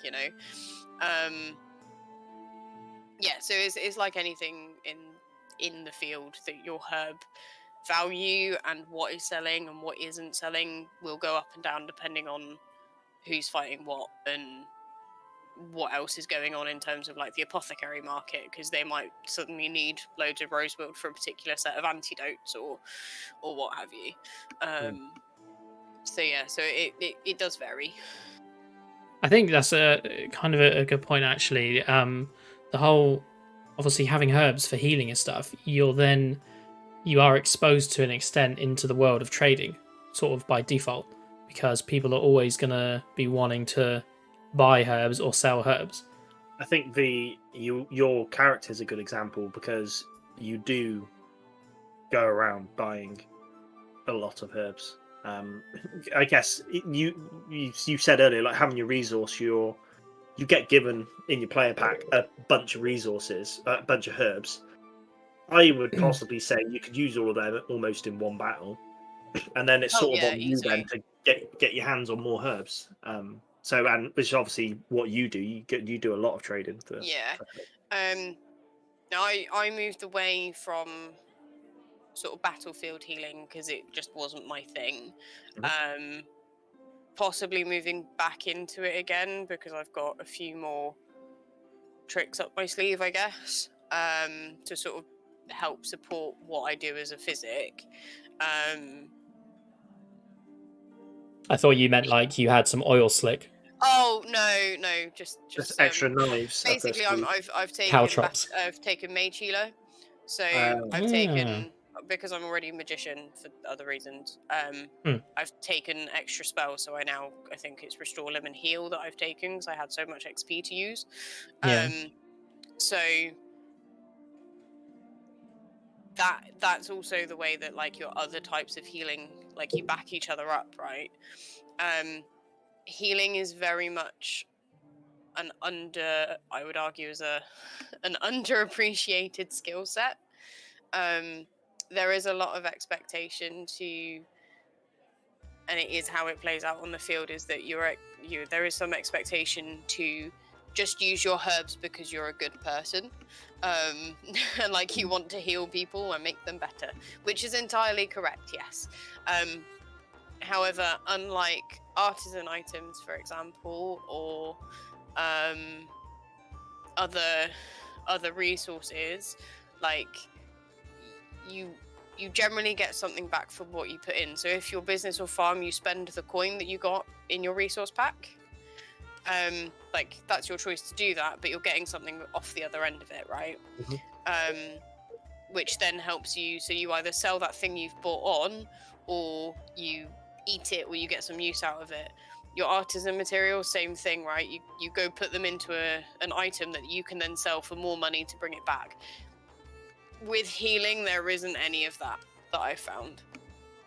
so it's like anything in the field, that your herb value and what is selling and what isn't selling will go up and down depending on who's fighting what and what else is going on in terms of like the apothecary market, because they might suddenly need loads of Rosewield for a particular set of antidotes or what have you. So it does vary. I think that's a kind of a good point, actually. The whole, obviously, having herbs for healing and stuff, you are exposed to an extent into the world of trading, sort of by default, because people are always going to be wanting to buy herbs or sell herbs. I think your character is a good example because you do go around buying a lot of herbs. I guess you said earlier, like having your resource, you get given in your player pack a bunch of resources, a bunch of herbs. I would possibly say you could use all of them almost in one battle, and then it's sort of on you then to get your hands on more herbs. So, and which is obviously what you do. You do a lot of trading. Now I moved away from sort of battlefield healing because it just wasn't my thing. Possibly moving back into it again because I've got a few more tricks up my sleeve, I guess, to sort of help support what I do as a physic. I thought you meant like you had some oil slick. Oh no, just extra knives. Basically, I've taken mage healer, so I've taken, because I'm already a magician for other reasons. I've taken extra spells, so I think it's restore, limb, and heal that I've taken because I had so much XP to use. So that's also the way that like your other types of healing, like you back each other up, right? Healing is very much I would argue, is an underappreciated skill set. There is a lot of expectation to, and it is how it plays out on the field, is that there is some expectation to just use your herbs because you're a good person, and like you want to heal people and make them better, which is entirely correct, yes. However, unlike artisan items, for example, or other resources, like you generally get something back from what you put in. So if your business or farm, you spend the coin that you got in your resource pack, like that's your choice to do that, but you're getting something off the other end of it, right? Which then helps you. So you either sell that thing you've bought on, or you eat it, or you get some use out of it. Your artisan materials, same thing, right? You go put them into an item that you can then sell for more money to bring it back. With healing, there isn't any of that I found.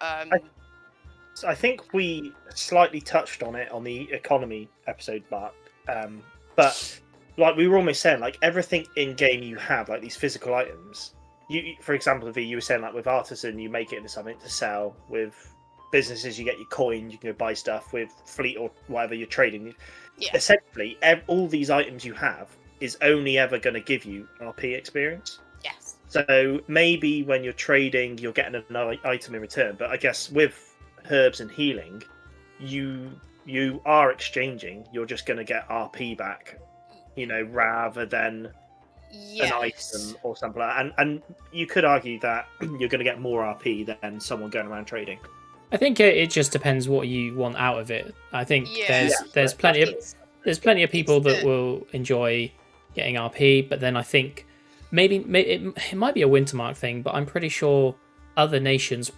I think we slightly touched on it on the economy episode, Mark. But like we were almost saying, like everything in game you have, like these physical items. You, for example, V, you were saying like with artisan, you make it into something to sell. With businesses, you get your coin, you can go buy stuff. With fleet or whatever you're trading, essentially, all these items you have is only ever going to give you RP experience. Yes. So maybe when you're trading, you're getting another item in return. But I guess with herbs and healing, you are exchanging. You're just going to get RP back, rather than an item or something like that. And you could argue that you're going to get more RP than someone going around trading. I think it just depends what you want out of it. I think there's plenty of people that will enjoy getting RP, but then I think maybe it might be a Wintermark thing, but I'm pretty sure other nations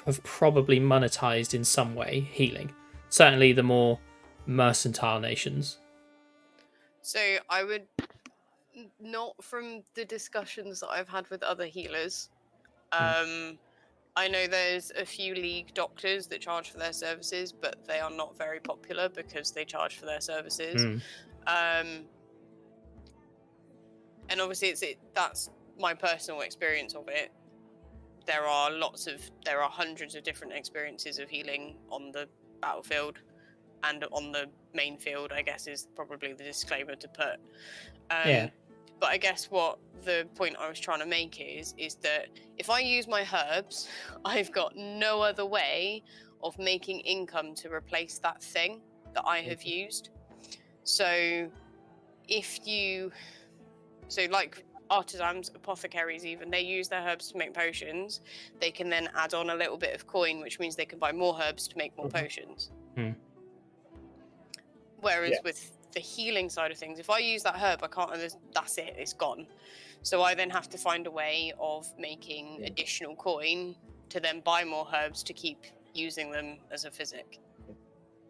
have probably monetized in some way healing. Certainly the more mercantile nations. So I would not, from the discussions that I've had with other healers. I know there's a few league doctors that charge for their services, but they are not very popular because they charge for their services. And obviously that's my personal experience of it. There are hundreds of different experiences of healing on the battlefield and on the main field, I guess, is probably the disclaimer to put. But I guess what the point I was trying to make is that if I use my herbs, I've got no other way of making income to replace that thing that I have used. So like artisans, apothecaries even, they use their herbs to make potions. They can then add on a little bit of coin, which means they can buy more herbs to make more potions. Whereas with the healing side of things, if I use that herb, I can't, that's it, it's gone. So I then have to find a way of making additional coin to then buy more herbs to keep using them as a physic.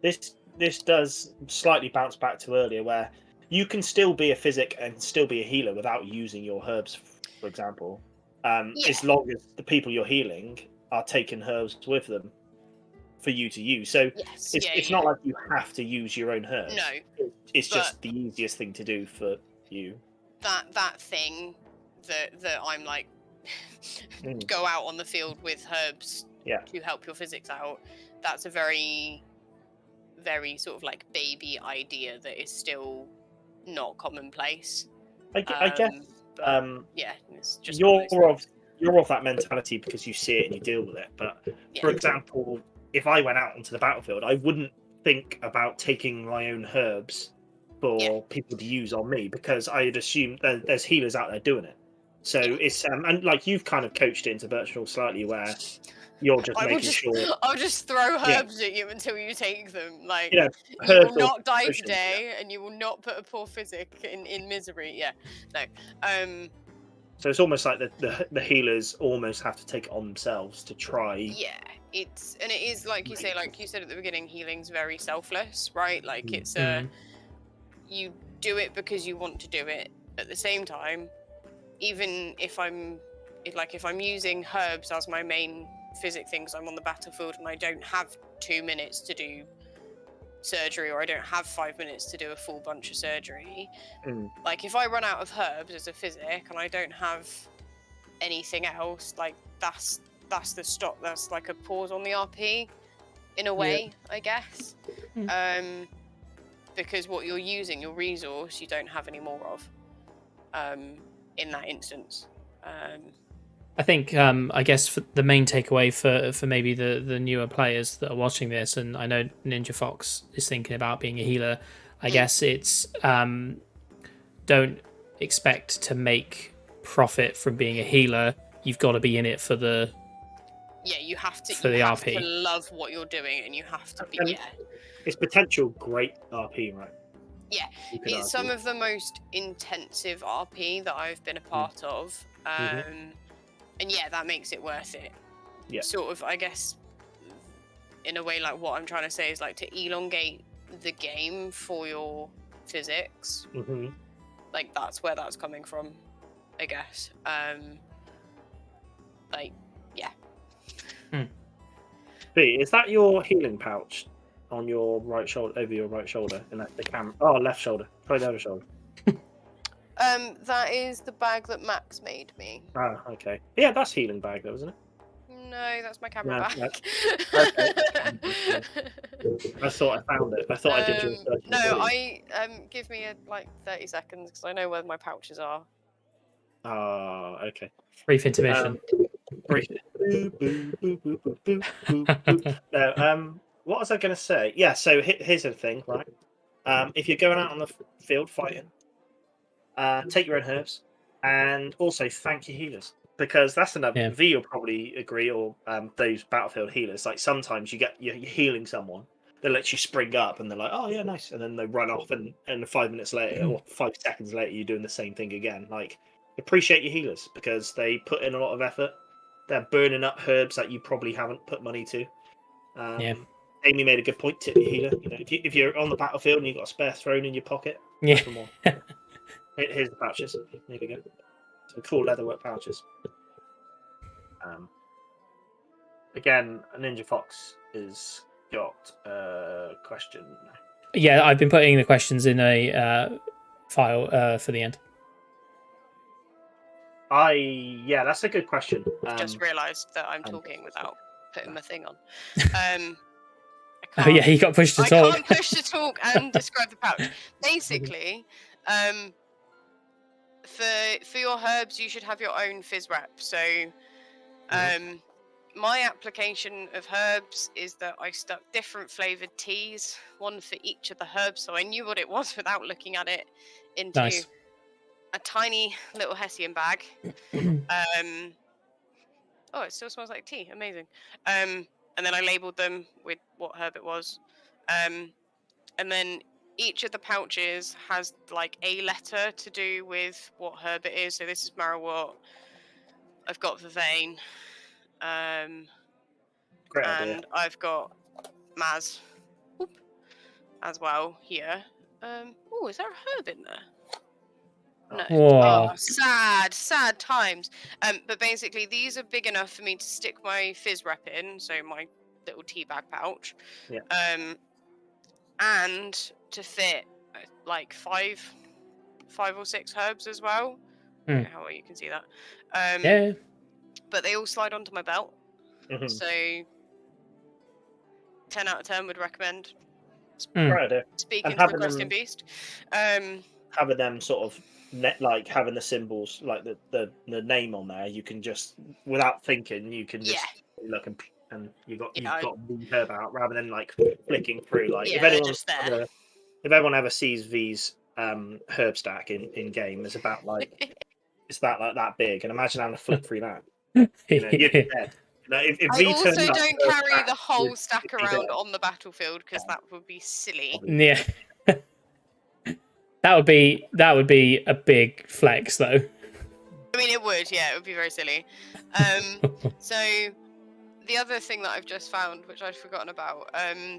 This does slightly bounce back to earlier, where you can still be a physic and still be a healer without using your herbs, for example. As long as the people you're healing are taking herbs with them for you to use. So it's not like you have to use your own herbs. No. It's just the easiest thing to do for you. That thing that I'm like, go out on the field with herbs to help your physics out, that's a very, very sort of like baby idea that is still not commonplace. I guess it's just you're of that mentality because you see it and you deal with it. But for example, if I went out onto the battlefield, I wouldn't think about taking my own herbs for people to use on me, because I'd assume there's healers out there doing it. So it's and like you've kind of coached it into virtual slightly, where you're just sure. I'll just throw herbs at you until you take them. Like you will not die today, and you will not put a poor physic in misery. So it's almost like the healers almost have to take it on themselves to try. It is like you say, like you said at the beginning, healing's very selfless, right? Like it's you do it because you want to do it. At the same time, even if I'm using herbs as my main physic thing, because I'm on the battlefield and I don't have 2 minutes to do surgery, or I don't have 5 minutes to do a full bunch of surgery. Like if I run out of herbs as a physic and I don't have anything else, like that's the stop. That's like a pause on the RP in a way, I guess. Because what you're using, your resource, you don't have any more of in that instance. I think I guess for the main takeaway for maybe the newer players that are watching this, and I know Ninja Fox is thinking about being a healer, I guess it's don't expect to make profit from being a healer, you've got to be in it for the you have to for you the have RP. to love what you're doing, and you have to be And it's potential great RP, right? Yeah, You could it's some argue. of the most intensive RP that I've been a part of. And yeah, that makes it worth it. Yeah. Sort of, I guess, in a way, like what I'm trying to say is like to elongate the game for your physics. Like that's where that's coming from, I guess. Like, yeah. B, is that your healing pouch on your right shoulder, over your right shoulder, and that's the camera? Oh, left shoulder. Try the other shoulder. That is the bag that Max made me. Ah, okay. Yeah, that's healing bag though, isn't it? No, that's my camera No, bag. Okay. I thought I found it. I thought I did your search. No, give me like 30 seconds because I know where my pouches are. Ah, okay. Brief intermission. Brief. No, what was I going to say? Yeah, so here's the thing, right? If you're going out on the field fighting, take your own herbs, and also thank your healers, because that's another. Yeah. V will probably agree, or those battlefield healers. Like sometimes you're healing someone, they let you spring up, and they're like, "Oh yeah, nice," and then they run off, and 5 minutes later or 5 seconds later, you're doing the same thing again. Like, appreciate your healers because they put in a lot of effort. They're burning up herbs that you probably haven't put money to. Yeah. Amy made a good point. Tip your healer. You know, if you're on the battlefield and you've got a spare throne in your pocket, Yeah. for more. Here's the pouches. There we go. Some cool leatherwork pouches. Again, Ninja Fox has got a question. Yeah, I've been putting the questions in a file for the end. Yeah, that's a good question. Just realised that I'm talking without putting my thing on. Oh yeah, you got pushed to talk. I can't push to talk and describe the pouch. Basically, for your herbs, you should have your own fizz wrap. So, my application of herbs is that I stuck different flavoured teas, one for each of the herbs, so I knew what it was without looking at it, into Nice. a tiny little Hessian bag. Oh, it still smells like tea. Amazing. And then I labelled them with what herb it was. And then each of the pouches has like a letter to do with what herb it is. So this is marrowwort. I've got vervain. Great idea. And I've got Maz as well here. Oh, is there a herb in there? No. Whoa. Oh, sad times. But basically, these are big enough for me to stick my fizz wrap in, so my little tea bag pouch. Yeah. And to fit like five or six herbs as well. I don't know how well you can see that. Yeah. But they all slide onto my belt. So 10 out of 10 would recommend. Great idea. Speaking And to the having Questing them- Beast. Having them sort of like having the symbols, like the name on there, you can just without thinking, you can just look and you've got the herb out rather than like flicking through. Like if anyone ever sees V's herb stack in game, it's about like that big, and imagine having to flip through that. You know, you're dead. You know, if I V also turns up don't with a carry stack, the whole you'd stack be around dead. on the battlefield because that would be silly. Yeah. That would be a big flex, though. I mean, it would, yeah, it would be very silly. So the other thing that I've just found, which I'd forgotten about,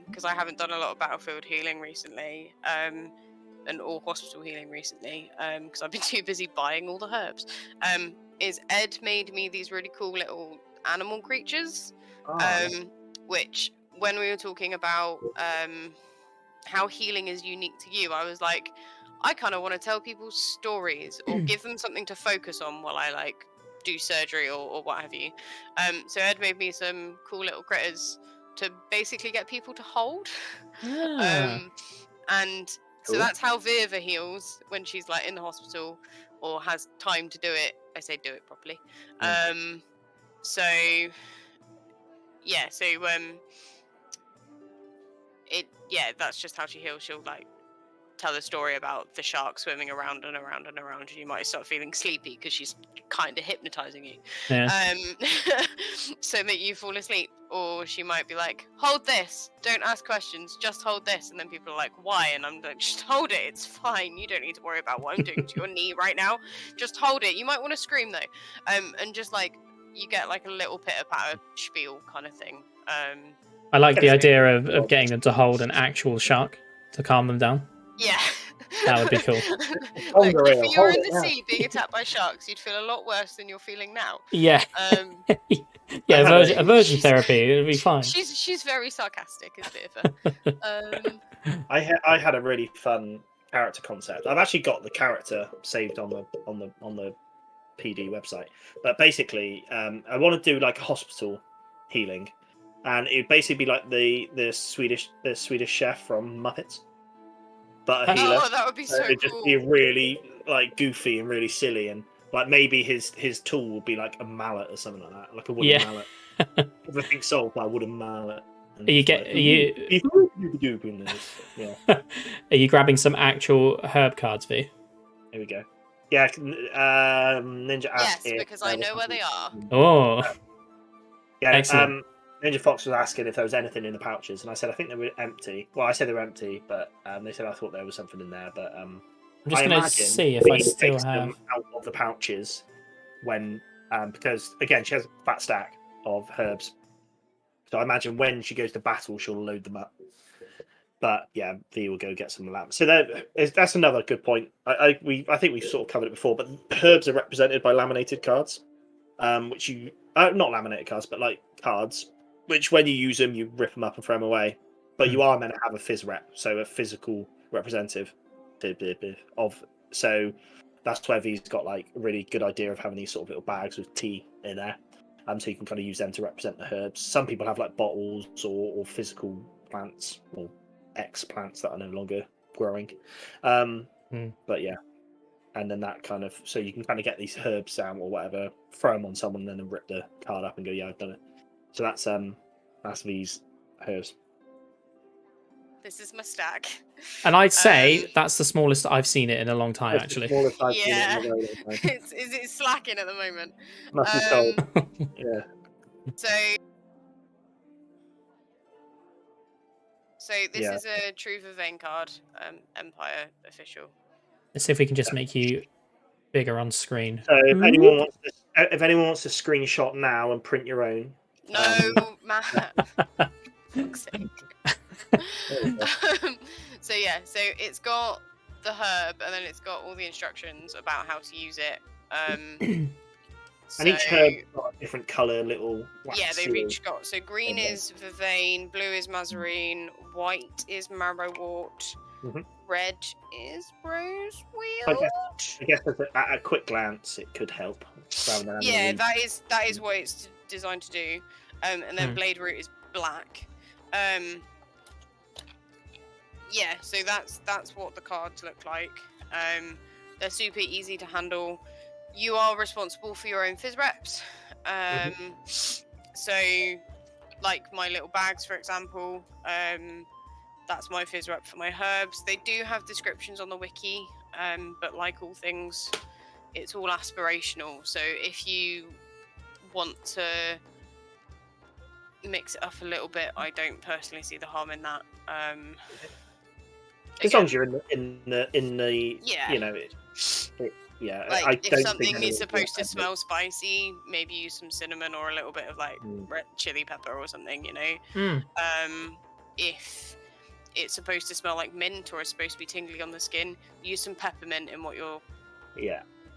because I haven't done a lot of battlefield healing recently, or hospital healing recently, because I've been too busy buying all the herbs, is Ed made me these really cool little animal creatures, which when we were talking about how healing is unique to you, I was like, I kind of want to tell people stories or give them something to focus on while I like do surgery or what have you. So Ed made me some cool little critters to basically get people to hold. And so that's how Virva heals when she's like in the hospital or has time to do it. I say do it properly. That's just how she heals. She'll like tell a story about the shark swimming around and around and around, and you might start feeling sleepy because she's kind of hypnotizing you, so that you fall asleep. Or she might be like, hold this, don't ask questions, just hold this. And then people are like, why? And I'm like, just hold it, it's fine, you don't need to worry about what I'm doing to your knee right now, just hold it. You might want to scream though. And just like, you get like a little pitter patter spiel kind of thing. I like the idea of getting them to hold an actual shark to calm them down. Yeah. That would be cool. Like, if you were in the sea being attacked by sharks, you'd feel a lot worse than you're feeling now. Yeah. Yeah, aversion therapy, it'd be fine. She's very sarcastic, is Beerfa. I had a really fun character concept. I've actually got the character saved on the PD website. But basically, I want to do like a hospital healing, and it'd basically be like the Swedish chef from Muppets, but a healer. Oh, that would be so it'd cool. just be really like goofy and really silly, and like maybe his tool would be like a mallet or something like that, like a wooden mallet. Everything's solved by a wooden mallet. Are you grabbing some actual herb cards, V? Here we go. Yeah, Ninja asked. Yes, because I know where they are. Oh, yeah. Excellent. Ninja Fox was asking if there was anything in the pouches, and I said I think they were empty. Well, I said they were empty, but they said I thought there was something in there. But I'm just going to see if I still have them out of the pouches when because again she has a fat stack of herbs, so I imagine when she goes to battle she'll load them up. But yeah, V will go get some of that. So that's another good point. I think we've sort of covered it before, but herbs are represented by laminated cards, which you not laminated cards, but like cards, which when you use them, you rip them up and throw them away. But you are meant to have a phys rep, so a physical representative of. So that's where V's got like a really good idea of having these sort of little bags with tea in there, so you can kind of use them to represent the herbs. Some people have like bottles or physical plants or X plants that are no longer growing, but yeah, and then that kind of so you can kind of get these herbs down or whatever, throw them on someone, and then rip the card up and go, yeah, I've done it. So that's these herbs. This is my stack, and I'd say that's the smallest I've seen it in a long time, actually. Yeah, it's slacking at the moment. Must be told. Yeah. So this is a True Vervain card, Empire official. Let's see if we can just make you bigger on screen. So if anyone wants to screenshot now and print your own. No, Matt. Fuck's sake. So it's got the herb, and then it's got all the instructions about how to use it. And each herb got a different colour, little. Yeah, they've each got. So green is vervain, blue is mazarine, white is marrowwort, red is roseweed. I guess at a quick glance, it could help. Yeah, that is what it's designed to do. And then blade root is black. Yeah, so that's what the cards look like. They're super easy to handle. You are responsible for your own phys reps. So, like my little bags, for example, that's my phys rep for my herbs. They do have descriptions on the wiki, but like all things, it's all aspirational. So if you want to mix it up a little bit, I don't personally see the harm in that. As long as you're in the you know, yeah. Like if something is supposed to smell spicy, maybe use some cinnamon or a little bit of like red chili pepper or something, you know. If it's supposed to smell like mint or it's supposed to be tingly on the skin, use some peppermint in what you're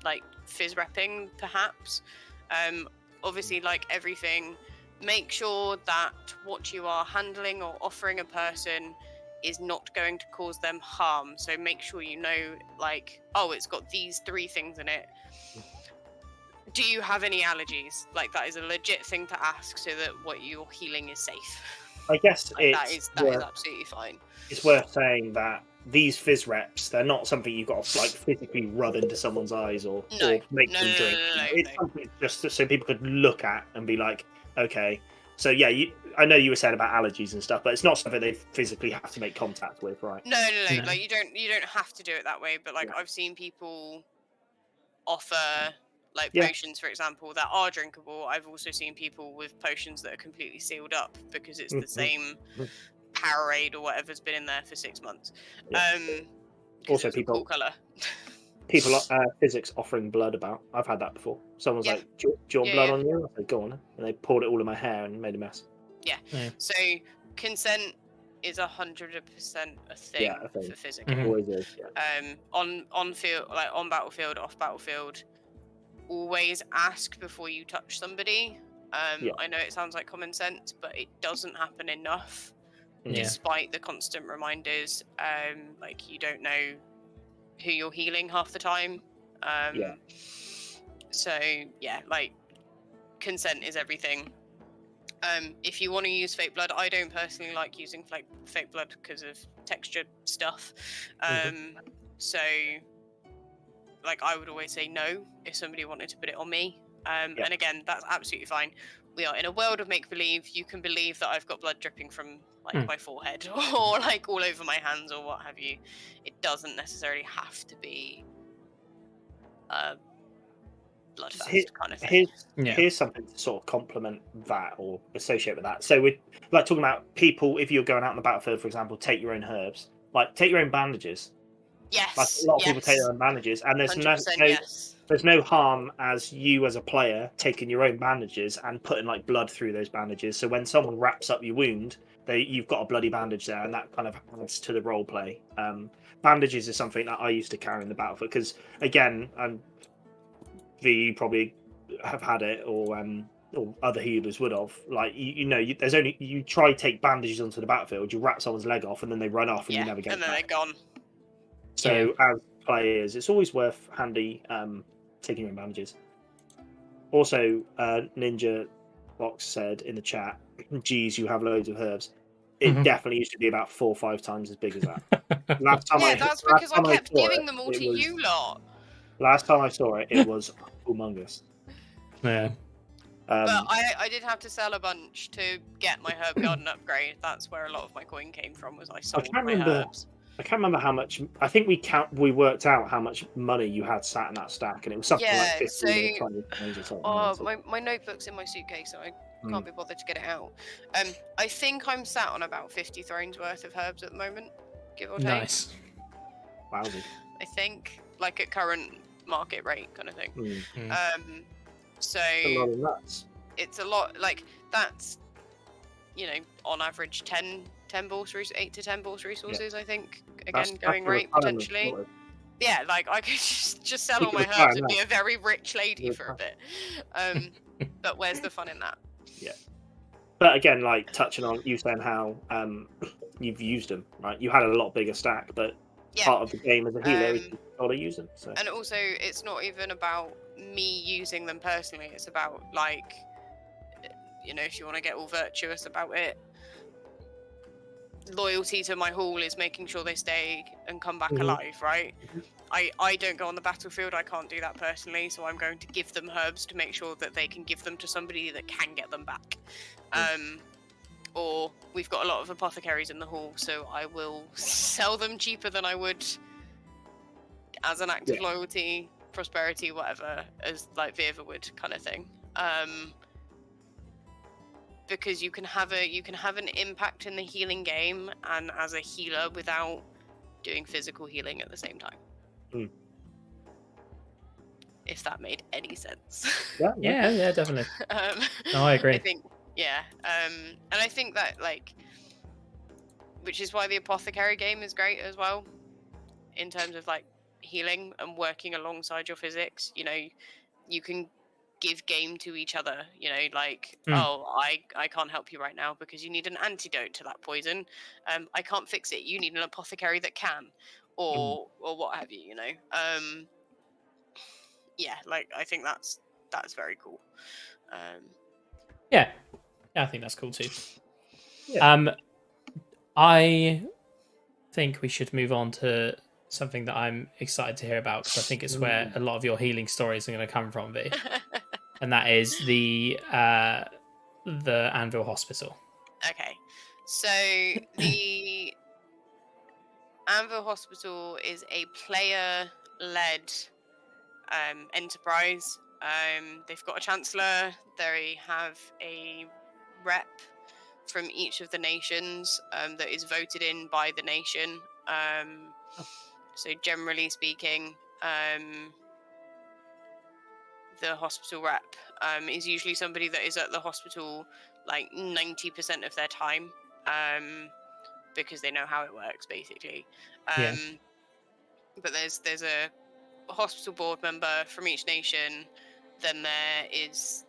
like fizz repping, perhaps. Obviously, like everything, make sure that what you are handling or offering a person is not going to cause them harm. So make sure you know, like, oh, it's got these 3 things in it. Do you have any allergies? Like, that is a legit thing to ask so that what you're healing is safe. I guess like, that is absolutely fine. It's worth saying that these fizz reps, they're not something you've got to like physically rub into someone's eyes or make them drink. It's something just so people could look at and be like, okay, So yeah, I know you were saying about allergies and stuff, but it's not something they physically have to make contact with, right? No. No. Like you don't have to do it that way. But like I've seen people offer like potions, for example, that are drinkable. I've also seen people with potions that are completely sealed up because it's the same Powerade or whatever's been in there for 6 months. Also, it's a cool color. People physics offering blood about. I've had that before. Someone's like, "Do you want blood on you?" I said, "Go on," and they poured it all in my hair and made a mess. Yeah. So consent is 100% a thing for physics. Always is. Yeah. On field, like on battlefield, off battlefield, always ask before you touch somebody. I know it sounds like common sense, but it doesn't happen enough, despite the constant reminders. Like you don't know who you're healing half the time. So yeah, like consent is everything. If you want to use fake blood, I don't personally like using fake blood because of texture stuff. So like I would always say no if somebody wanted to put it on me. And again, that's absolutely fine. We are in a world of make-believe. You can believe that I've got blood dripping from like my forehead or like all over my hands or what have you. It doesn't necessarily have to be bloodfest kind of thing. Here's something to sort of complement that or associate with that. So we're like talking about people, if you're going out on the battlefield, for example, take your own herbs, like take your own bandages. Yes. Like a lot of people take their own bandages, and there's no harm as you as a player taking your own bandages and putting like blood through those bandages. So when someone wraps up your wound, you've got a bloody bandage there, and that kind of adds to the role play. Bandages is something that I used to carry in the battlefield because, again, you probably have had it, or other healers would have. Like you try to take bandages onto the battlefield, you wrap someone's leg off, and then they run off, and you never get and then back. they're gone. So as players, it's always worth handy taking your own bandages. Also, Ninja Box said in the chat, "Geez, you have loads of herbs." It definitely used to be about 4 or 5 times as big as that. That's because I kept giving them all to you lot. Last time I saw it, it was humongous. Yeah. But I did have to sell a bunch to get my herb garden upgrade. That's where a lot of my coin came from. Was I sold my herbs. I can't remember how much. I think we worked out how much money you had sat in that stack, and it was something like 15 or 20 pounds or something. My notebook's in my suitcase, so I can't be bothered to get it out. I think I'm sat on about 50 thrones worth of herbs at the moment, give or take. Nice. Wowzy. I think, like at current market rate, kind of thing. So a lot of nuts. It's a lot. Like that's, on average 10 balls, 8 to 10 balls resources. I think again going rate potentially. Yeah, like I could just sell all my herbs and be a very rich lady for a bit. But where's the fun in that? Yeah. But again, like touching on you saying how you've used them, right? You had a lot bigger stack, but part of the game as a healer is you've got to use them. So. And also, it's not even about me using them personally. It's about like, if you want to get all virtuous about it, loyalty to my hall is making sure they stay and come back alive, right? I don't go on the battlefield. I can't do that personally, so I'm going to give them herbs to make sure that they can give them to somebody that can get them back. Or we've got a lot of apothecaries in the hall, so I will sell them cheaper than I would as an act of loyalty, prosperity, whatever, as like Viva would, kind of thing. Because you can have an impact in the healing game and as a healer without doing physical healing at the same time. If that made any sense. Yeah, definitely. No, I agree. I think, and I think that which is why the apothecary game is great as well, in terms of like healing and working alongside your physics. You can give game to each other, I can't help you right now because you need an antidote to that poison. I can't fix it. You need an apothecary that can, or what have you. I think that's very cool. Yeah, I think that's cool too. I think we should move on to something that I'm excited to hear about because I think it's where a lot of your healing stories are going to come from, V. And that is the the Anvil Hospital. Okay, so the Anvil Hospital is a player-led enterprise. They've got a chancellor. They have a rep from each of the nations that is voted in by the nation. So generally speaking, the hospital rep is usually somebody that is at the hospital like 90% of their time, because they know how it works, basically. Yeah. But there's a hospital board member from each nation. Then there is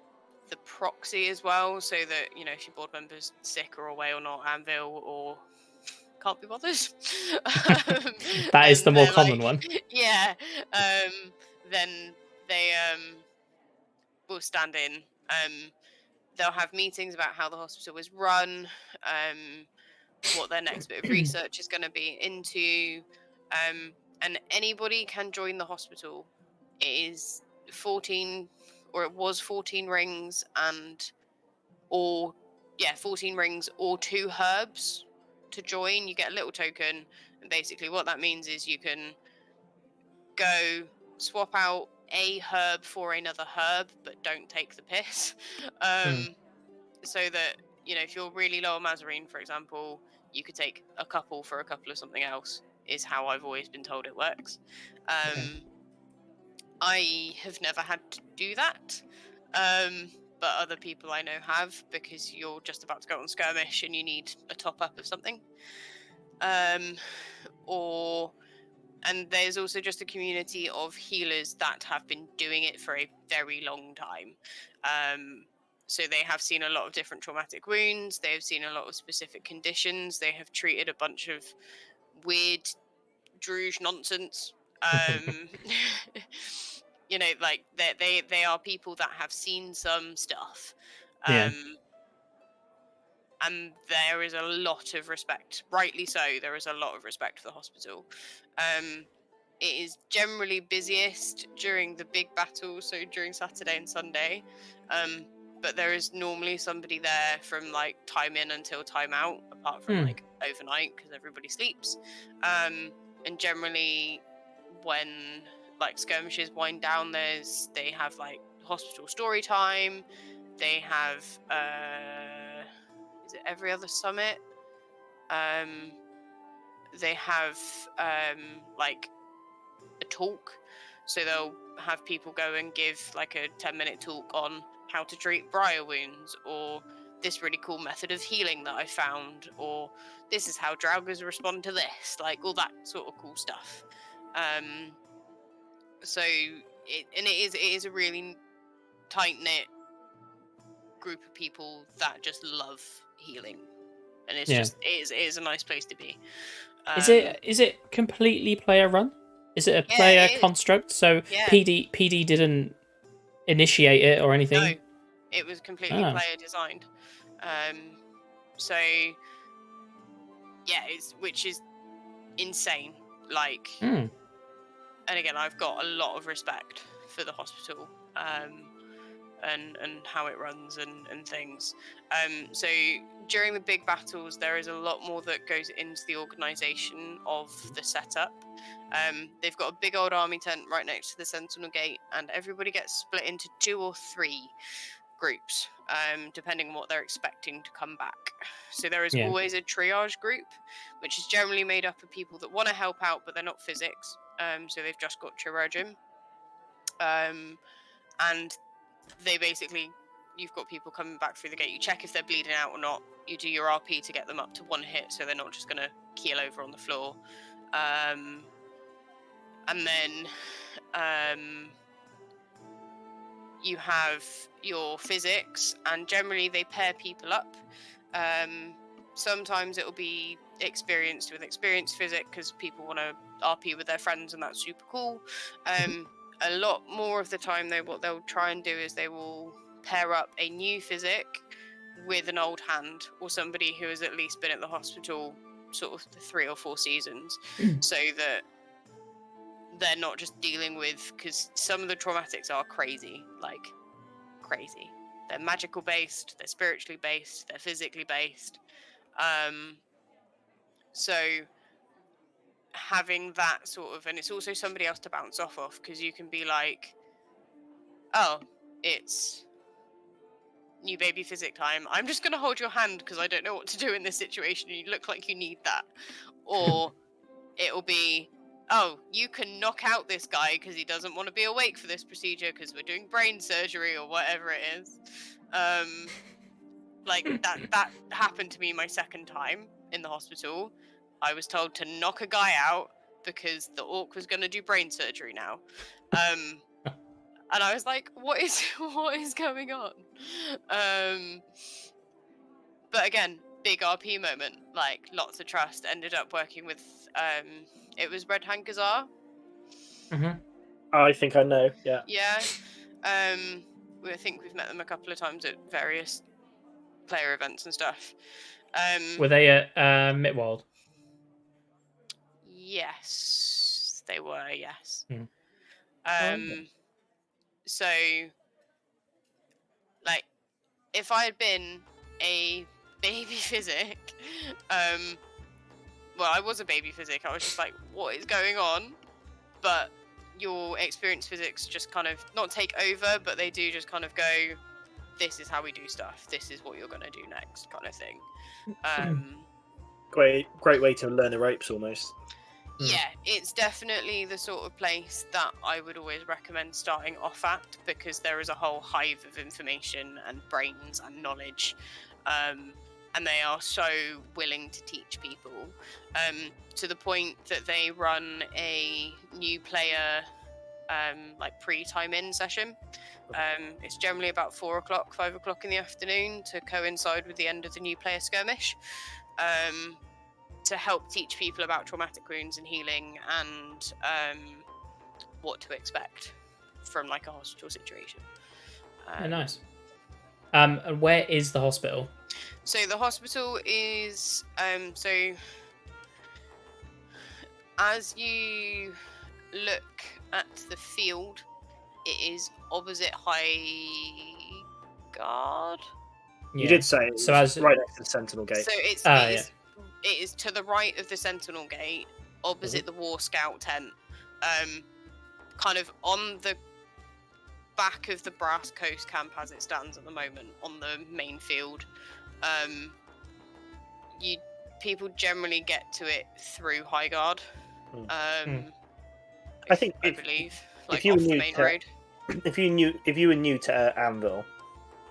the proxy as well, so that if your board member's sick or away or not Anvil or can't be bothered, That is the more they're common one. Yeah. Then they will stand in. They'll have meetings about how the hospital is run, what their next bit of research is going to be into, and anybody can join the hospital. It is 14, or it was 14 rings, and 14 rings or 2 herbs to join. You get a little token, and basically what that means is you can go swap out a herb for another herb, but don't take the piss. So that, if you're really low on Mazarine, for example, you could take a couple for a couple of something else, is how I've always been told it works. Okay. I have never had to do that, but other people I know have, because you're just about to go on skirmish and you need a top up of something. And there's also just a community of healers that have been doing it for a very long time. So they have seen a lot of different traumatic wounds. They have seen a lot of specific conditions. They have treated a bunch of weird Druge nonsense. Like they are people that have seen some stuff. Yeah. And there is a lot of respect. Rightly so, there is a lot of respect for the hospital. It is generally busiest during the big battles, so during Saturday and Sunday. But there is normally somebody there from like time in until time out, apart from like overnight, because everybody sleeps. And generally, when like skirmishes wind down, they have like hospital story time. They have is it every other summit? They have like a talk, so they'll have people go and give like a 10-minute talk on how to treat briar wounds, or this really cool method of healing that I found, or this is how Draugrs respond to this, like all that sort of cool stuff. So it is a really tight-knit group of people that just love healing, and it's just it is a nice place to be. Is it completely player run? Is it a player construct? So PD didn't initiate it or anything? No, it was completely player designed. So yeah, which is insane. Like, and again, I've got a lot of respect for the hospital, and how it runs and things. So during the big battles, there is a lot more that goes into the organization of the setup. They've got a big old army tent right next to the Sentinel Gate, and everybody gets split into 2 or 3 groups, depending on what they're expecting to come back. So there is always a triage group, which is generally made up of people that want to help out, but they're not physics. So they've just got chirurgeon. And they basically, you've got people coming back through the gate. You check if they're bleeding out or not. You do your RP to get them up to 1 hit, so they're not just going to keel over on the floor. And then you have your physics, and generally they pair people up. Sometimes it'll be experienced with experienced physic, because people want to RP with their friends, and that's super cool. A lot more of the time, though, what they'll try and do is they will pair up a new physic with an old hand, or somebody who has at least been at the hospital sort of 3 or 4 seasons, so that they're not just dealing with, because some of the traumatics are crazy, like crazy. They're magical based, they're spiritually based, they're physically based. So having that sort of, and it's also somebody else to bounce off of, because you can be like, oh, it's new baby physic time. I'm just going to hold your hand because I don't know what to do in this situation. You look like you need that. Or it'll be, oh, you can knock out this guy because he doesn't want to be awake for this procedure because we're doing brain surgery or whatever it is. Like that happened to me my second time in the hospital. I was told to knock a guy out because the orc was going to do brain surgery now. And I was like, what is going on? But again, big RP moment, like lots of trust. Ended up working with it was Red Hand Gazar. I think I know. Yeah. Yeah. I think we've met them a couple of times at various player events and stuff. Were they at Mitwald? Yes, they were. Yes. Hmm. So, like, if I had been a baby physic, well, I was a baby physic. I was just like, what is going on? But your experienced physics just kind of not take over, but they do just kind of go, this is how we do stuff. This is what you're going to do next, kind of thing. Great way to learn the ropes, almost. Yeah, it's definitely the sort of place that I would always recommend starting off at, because there is a whole hive of information and brains and knowledge, and they are so willing to teach people, to the point that they run a new player like pre-time in session. It's generally about 4 o'clock, 5 o'clock in the afternoon to coincide with the end of the new player skirmish. To help teach people about traumatic wounds and healing and what to expect from like a hospital situation. Nice. And where is the hospital? So the hospital is so as you look at the field, it is opposite High Guard. You did say it so was as right next to the Sentinel Gate. So it is to the right of the Sentinel Gate, opposite the War Scout tent, kind of on the back of the Brass Coast camp as it stands at the moment on the main field. People generally get to it through High Guard. I think I believe, like if you off were the new main to, road. if you were new to Anvil,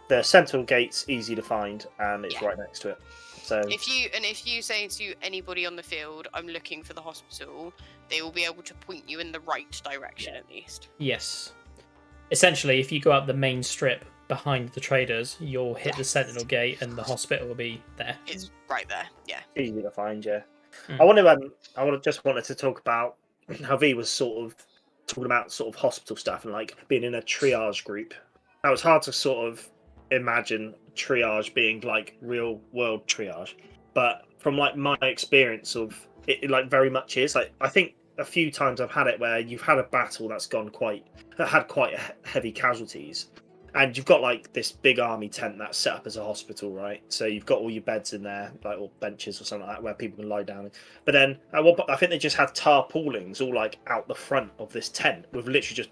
the Sentinel Gate's easy to find and it's right next to it. So if you say to anybody on the field, I'm looking for the hospital, they will be able to point you in the right direction at least. Yes. Essentially, if you go up the main strip behind the traders, you'll hit the Sentinel Gate and the hospital will be there. It's right there, yeah. Easy to find, yeah. I just wanted to talk about how V was sort of talking about sort of hospital stuff and like being in a triage group. Now it's hard to sort of imagine triage being like real world triage, but from like my experience of it like very much is. Like I think a few times I've had it where you've had a battle that's had quite heavy casualties, and you've got like this big army tent that's set up as a hospital, right? So you've got all your beds in there, like or benches or something like that, where people can lie down. But then I think they just had tarpaulins all like out the front of this tent with literally just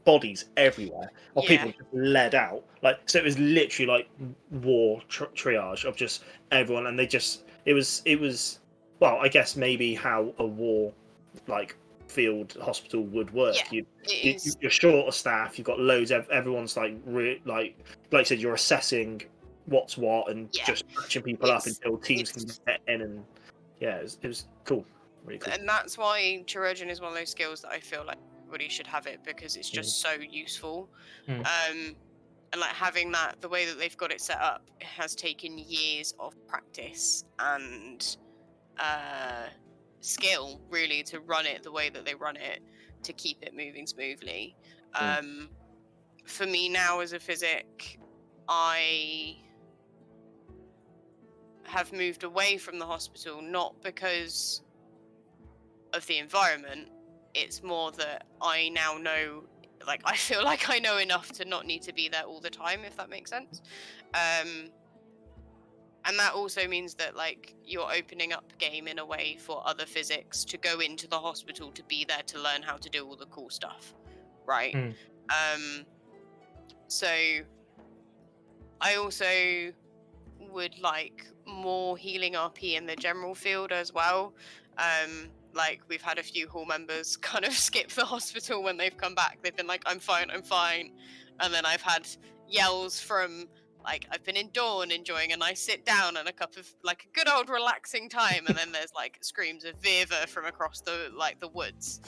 bodies everywhere, or people just led out. Like so, it was literally like war triage of just everyone, and it was well, I guess maybe how a war like field hospital would work. You're short of staff, you've got loads of everyone's like like I said, you're assessing what's what and just patching people up until teams can get in, and it was cool, really cool. And that's why Chirurgeon is one of those skills that I feel like everybody should have it, because it's just so useful. And like having that, the way that they've got it set up, it has taken years of practice and skill really to run it the way that they run it, to keep it moving smoothly. For me now as a physic, I have moved away from the hospital, not because of the environment, it's more that I now know like I feel like I know enough to not need to be there all the time, if that makes sense. And that also means that like you're opening up game in a way for other physics to go into the hospital to be there to learn how to do all the cool stuff, right? So I also would like more healing RP in the general field as well. Like we've had a few hall members kind of skip the hospital when they've come back. They've been like, I'm fine. And then I've had yells from like, I've been in Dawn enjoying a nice sit down and a cup of like a good old relaxing time. And then there's like screams of Viva from across the woods.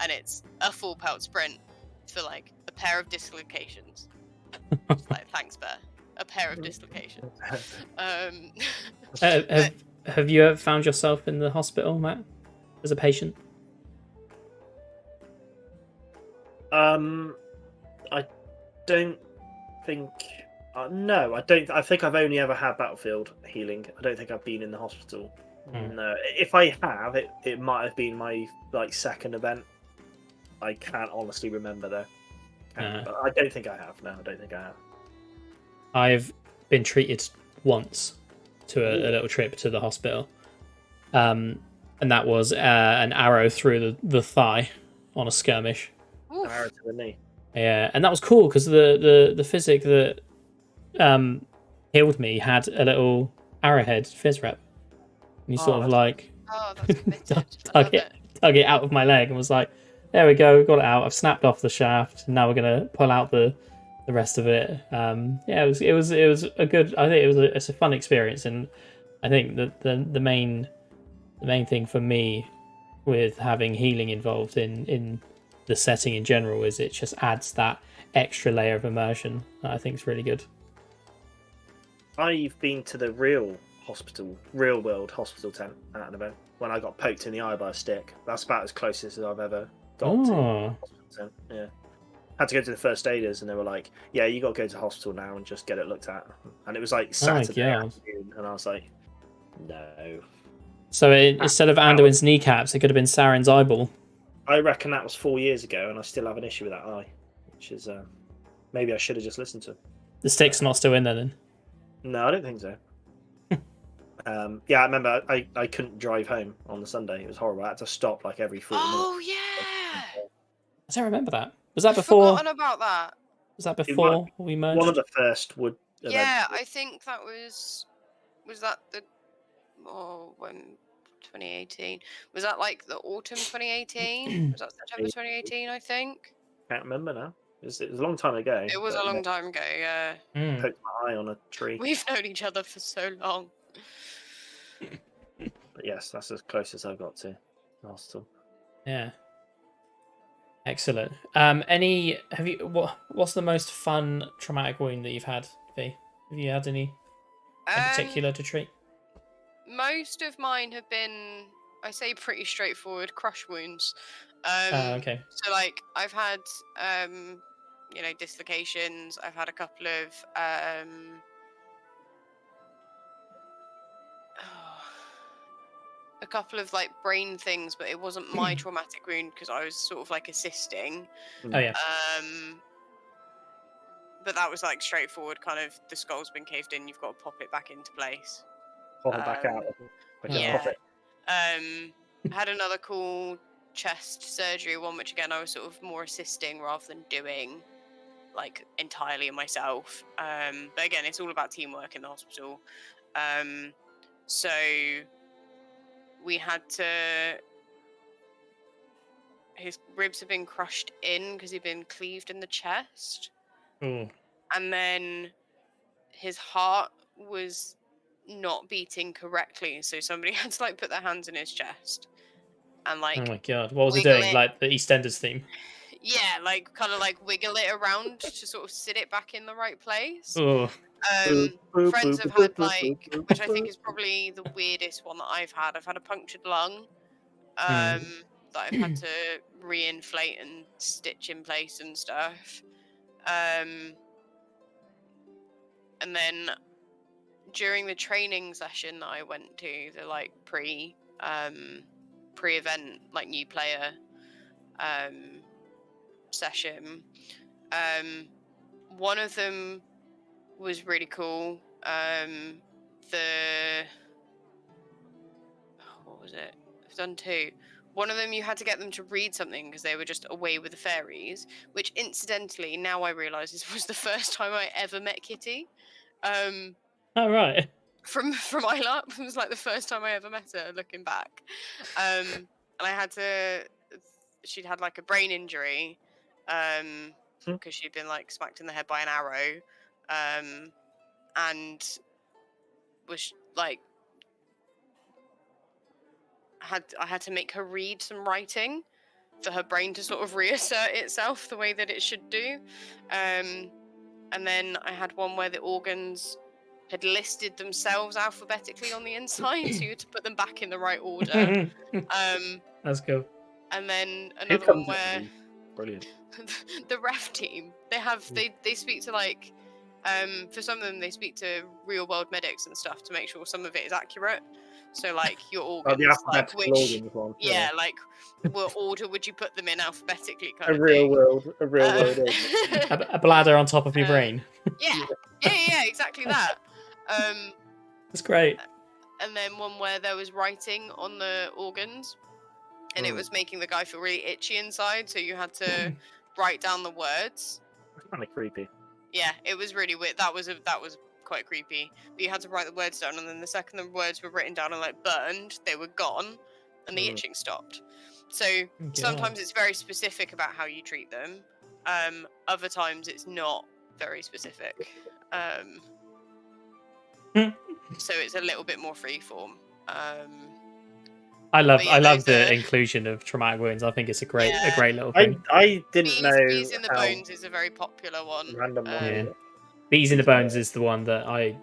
And it's a full pelt sprint for like a pair of dislocations. Just like, thanks, Bear. A pair of dislocations. Have you ever found yourself in the hospital, Matt, as a patient? I don't think. No, I don't. I think I've only ever had battlefield healing. I don't think I've been in the hospital. No, if I have, it might have been my like second event. I can't honestly remember though. But I don't think I have. No, I don't think I have. I've been treated once to a little trip to the hospital, and that was an arrow through the thigh on a skirmish. An arrow to the knee. Yeah, and that was cool because the physic that healed me had a little arrowhead fizz rep. And you sort of like dug it out of my leg and was like, there we go, got it out. I've snapped off the shaft, and now we're gonna pull out the rest of it. Yeah, it was a good. I think it's a fun experience, and I think that the main thing for me with having healing involved in the setting in general is it just adds that extra layer of immersion that I think is really good. I've been to the real world hospital tent at an event when I got poked in the eye by a stick. That's about as close as I've ever got to a hospital tent. Yeah. Had to go to the first aiders, and they were like, yeah, you got to go to hospital now and just get it looked at. And it was like Saturday afternoon, and I was like, no. So instead of Anduin's kneecaps, it could have been Saren's eyeball. I reckon that was 4 years ago, and I still have an issue with that eye, which is maybe I should have just listened to him. The stick's not still in there then? No, I don't think so. Yeah, I remember I couldn't drive home on the Sunday. It was horrible. I had to stop like every 40 minutes. Oh yeah. I don't remember that. Was that I've before? forgotten about that. Was that before we merged? One of the first would. Yeah, I think that was that the when 2018 was that like the autumn 2018? Was that September 2018? I think. Can't remember now. It was a long time ago. It was a long time ago. Yeah. Poked my eye on a tree. We've known each other for so long. But yes, that's as close as I've got to the hospital. Yeah. Excellent. What's the most fun traumatic wound that you've had, V? Have you had any in particular to treat? Most of mine have been, I say, pretty straightforward crush wounds. Okay. So like I've had dislocations. I've had a couple of like brain things, but it wasn't my traumatic wound because I was sort of like assisting. Oh yeah. But that was like straightforward, kind of the skull's been caved in, you've got to pop it back into place. Pop it back out. Yeah. Had another cool chest surgery one, which again I was sort of more assisting rather than doing like entirely myself. But again, it's all about teamwork in the hospital. So we had to. His ribs have been crushed in because he'd been cleaved in the chest. Mm. And then his heart was not beating correctly, so somebody had to like put their hands in his chest and like. Oh my god! What was he doing? Like the EastEnders theme? Yeah, like kind of like wiggle it around to sort of sit it back in the right place. Oh. Friends have had like, which I think is probably the weirdest one that I've had. I've had a punctured lung that I've had to reinflate and stitch in place and stuff. And then during the training session that I went to, the like pre-event like new player session. One of them was really cool. What was it? I've done 2. One of them, you had to get them to read something because they were just away with the fairies, which incidentally, now I realise this was the first time I ever met Kitty. Oh, right. From LARP. It was like the first time I ever met her, looking back. And I had to... She'd had like a brain injury because she'd been like smacked in the head by an arrow, and was like... I had to make her read some writing for her brain to sort of reassert itself the way that it should do. And then I had one where the organs had listed themselves alphabetically on the inside, so you had to put them back in the right order. That's cool. And then another one where brilliant. the ref team, they speak to like for some of them they speak to real world medics and stuff to make sure some of it is accurate. So like your organs, the like which organs one. yeah, like what order would you put them in alphabetically? Kind A of real thing. world organ. A bladder on top of your brain. Yeah, exactly that. That's great. And then one where there was writing on the organs, and it was making the guy feel really itchy inside, so you had to write down the words. It's kind of creepy. Yeah, it was really weird. That was quite creepy. But you had to write the words down, and then the second the words were written down and like burned, they were gone, and the itching stopped. So sometimes it's very specific about how you treat them. Other times it's not very specific. So it's a little bit more freeform. I love the inclusion of traumatic wounds. I think it's a great little thing. I didn't know. Bees in the Bones is a very popular one. Random one. Yeah. Bees in the Bones is the one that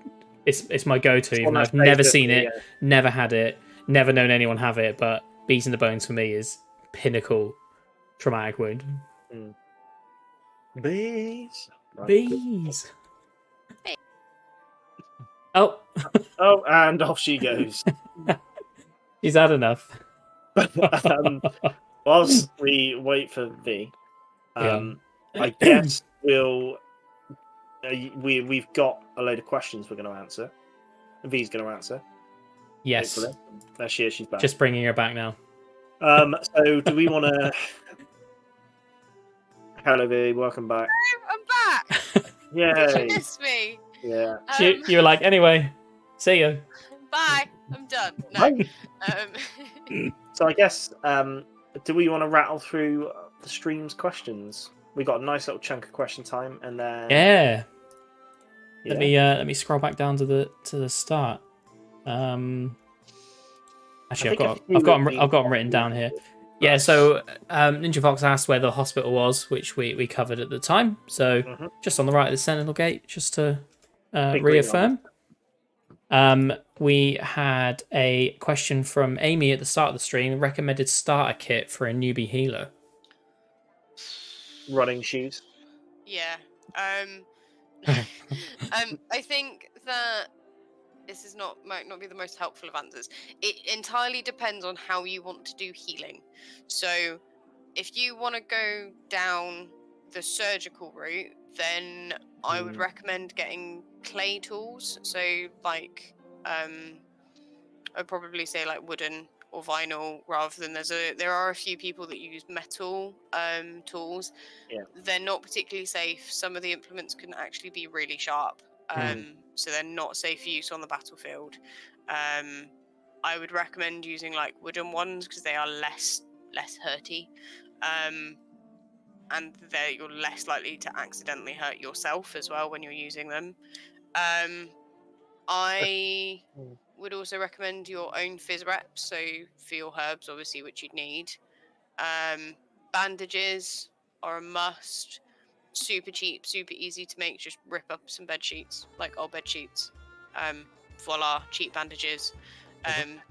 it's my go-to. Even I've never seen it, never had it, never known anyone have it. But Bees in the Bones for me is pinnacle traumatic wound. Bees. Right. Bees. Oh. Oh, and off she goes. She's had enough. Whilst we wait for V, I guess we've got a load of questions we're going to answer. V's going to answer. Yes. Hopefully. There she is. She's back. Just bringing her back now. So do we want to? Hello, V. Welcome back. I'm back. Yay. Did you miss me? Yeah. You were like, anyway, see you. Bye. I'm done. No. So I guess, do we want to rattle through the stream's questions? We got a nice little chunk of question time, and then yeah. Let me scroll back down to the start. Actually, I've got them written down here. Yeah, so Ninja Fox asked where the hospital was, which we covered at the time. So just on the right of the Sentinel Gate, just to reaffirm. We had a question from Amy at the start of the stream. Recommended starter kit for a newbie healer. Running shoes. Yeah. I think that this might not be the most helpful of answers. It entirely depends on how you want to do healing. So if you want to go down the surgical route, then I would recommend getting clay tools. So like I'd probably say like wooden or vinyl rather than there are a few people that use metal tools. Yeah. They're not particularly safe. Some of the implements can actually be really sharp. So they're not safe for use on the battlefield. I would recommend using like wooden ones because they are less hurty. And you're less likely to accidentally hurt yourself as well when you're using them. I would also recommend your own fizz reps, so for your herbs, obviously, which you'd need. Bandages are a must. Super cheap, super easy to make. Just rip up some bed sheets, like old bed sheets. Voila, cheap bandages.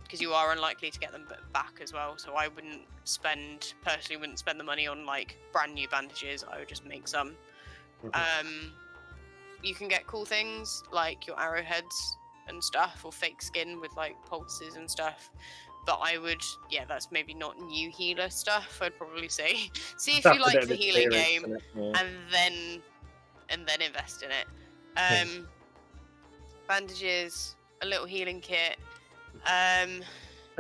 Because you are unlikely to get them back as well. So I wouldn't spend the money on like brand new bandages. I would just make some. You can get cool things like your arrowheads and stuff, or fake skin with like pulses and stuff. But I would, that's maybe not new healer stuff. I'd probably say see if That's you a bit like of the healing experience, game, isn't it? Yeah. and then invest in it. Bandages, a little healing kit. I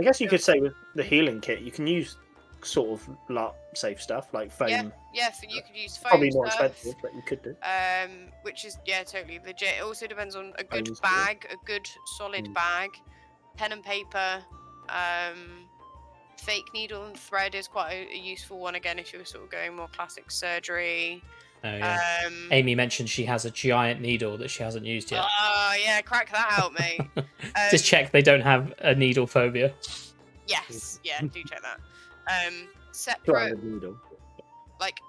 guess you could say with the healing kit, you can use sort of LARP safe stuff like foam. So you could use foam Probably more stuff, expensive, but you could do. which is totally legit. It also depends on a good Foam's bag, a good solid Mm. bag, pen and paper. Fake needle and thread is quite a useful one again if you're sort of going more classic surgery. Oh, yeah. Amy mentioned she has a giant needle that she hasn't used yet. Oh yeah, crack that out, mate. Just check they don't have a needle phobia. Yes, yeah, do check that. Try Separate, the needle. like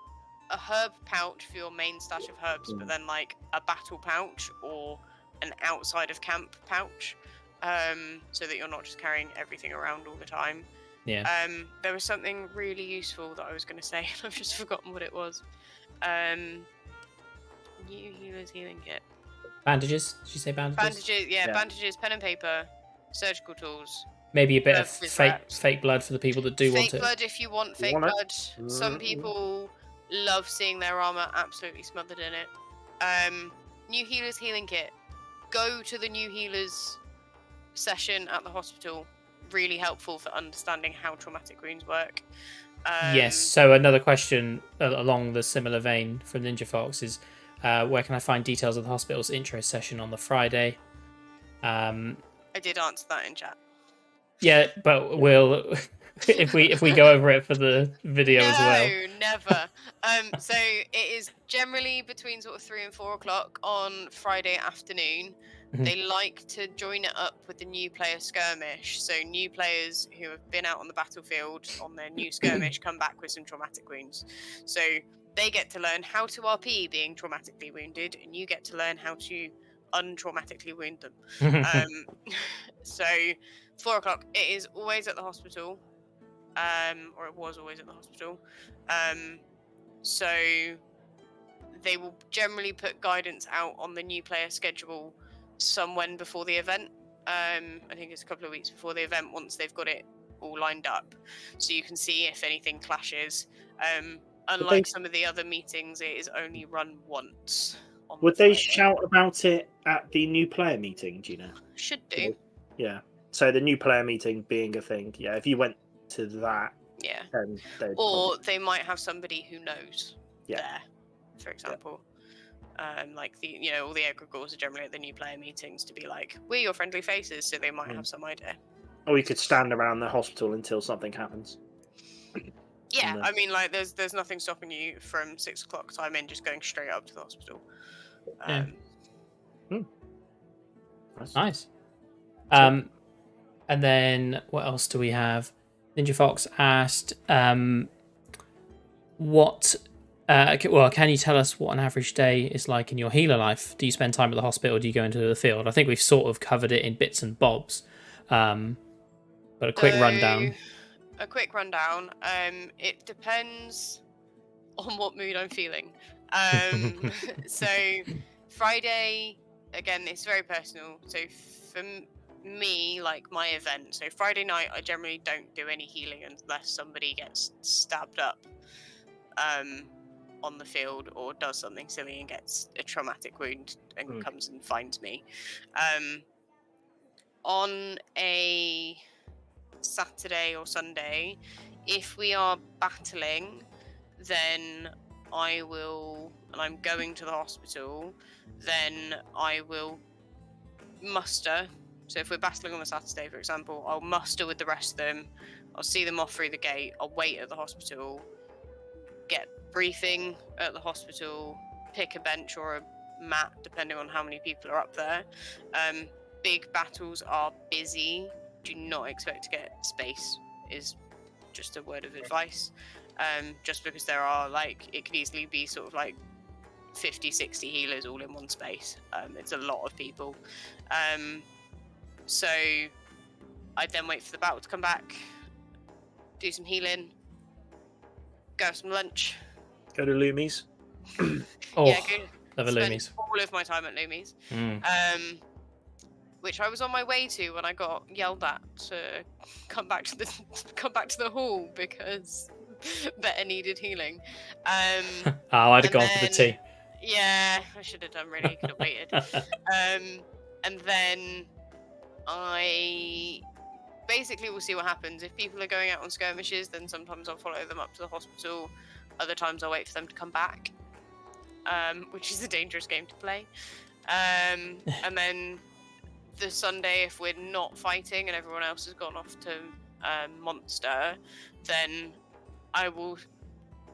a herb pouch for your main stash of herbs, but then like a battle pouch or an outside of camp pouch, so that you're not just carrying everything around all the time. Yeah. There was something really useful that I was going to say, and I've just forgotten what it was. New healer's healing kit. Bandages? Did you say bandages? Bandages, bandages, pen and paper, surgical tools. Maybe a bit of With fake blood for the people that do want Fake it. blood if you want fake want it? blood. Some people love seeing their armor absolutely smothered in it. New healer's healing kit. Go to the new healer's session at the hospital. Really helpful for understanding how traumatic wounds work. Yes. So another question along the similar vein from Ninja Fox is, where can I find details of the hospital's intro session on the Friday? I did answer that in chat. Yeah, but we'll if we go over it for the video as well. No, never. So it is generally between sort of 3 and 4 o'clock on Friday afternoon. They like to join it up with the new player skirmish. So new players who have been out on the battlefield on their new skirmish come back with some traumatic wounds. So they get to learn how to RP being traumatically wounded, and you get to learn how to untraumatically wound them. So 4 o'clock, it is always at the hospital. Or it was always at the hospital. So they will generally put guidance out on the new player schedule somewhere before the event. I think it's a couple of weeks before the event once they've got it all lined up. So you can see if anything clashes. Unlike some of the other meetings, it is only run once. Would they shout about it at the new player meeting, do you know? Should do. Yeah. So the new player meeting being a thing, yeah, if you went to that, then or they might have somebody who knows there, for example. Like all the egregores are generally at the new player meetings to be like, we're your friendly faces, so they might have some idea. Or you could stand around the hospital until something happens. Yeah, I mean, like, there's nothing stopping you from 6 o'clock time in just going straight up to the hospital. Nice. And then what else do we have? Ninja Fox asked, what? Can you tell us what an average day is like in your healer life? Do you spend time at the hospital? Or do you go into the field? I think we've sort of covered it in bits and bobs, but a quick rundown. A quick rundown. It depends on what mood I'm feeling. So Friday, again, it's very personal. So for me, like my event, so Friday night, I generally don't do any healing unless somebody gets stabbed up on the field or does something silly and gets a traumatic wound and comes and finds me. On a Saturday or Sunday, if we are battling, then I will, and I'm going to the hospital, then I will muster. So if we're battling on a Saturday, for example, I'll muster with the rest of them. I'll see them off through the gate. I'll wait at the hospital, get briefing at the hospital, pick a bench or a mat, depending on how many people are up there. Big battles are busy. Do not expect to get space, is just a word of advice. Just because there are, like, it could easily be sort of like 50, 60 healers all in one space. It's a lot of people. So I'd then wait for the battle to come back, do some healing, go have some lunch. Go to Loomies. Love Spend Loomies. all of my time at Loomies. which I was on my way to when I got yelled at to come back to the hall because Better needed healing. Oh, I'd have gone for the tea. Yeah, I should have done really. Could have waited. And then I basically will see what happens. If people are going out on skirmishes, then sometimes I'll follow them up to the hospital. Other times I'll wait for them to come back, which is a dangerous game to play. And then the Sunday, if we're not fighting and everyone else has gone off to Monster, then I will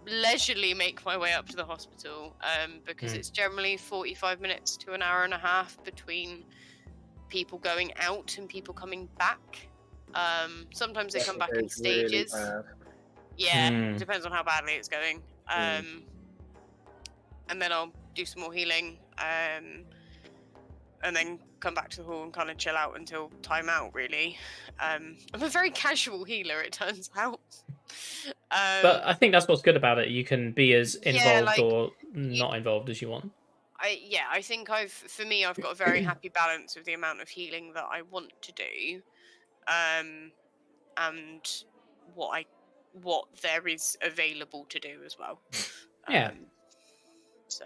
leisurely make my way up to the hospital, because it's generally 45 minutes to an hour and a half between people going out and people coming back. Sometimes they come back in stages. Really yeah, depends on how badly it's going. And then I'll do some more healing, and then come back to the hall and kind of chill out until timeout, really. I'm a very casual healer, it turns out. But I think that's what's good about it. You can be as involved like, or not involved as you want. I think for me, I've got a very happy balance of the amount of healing that I want to do, and what there is available to do as well. Yeah. So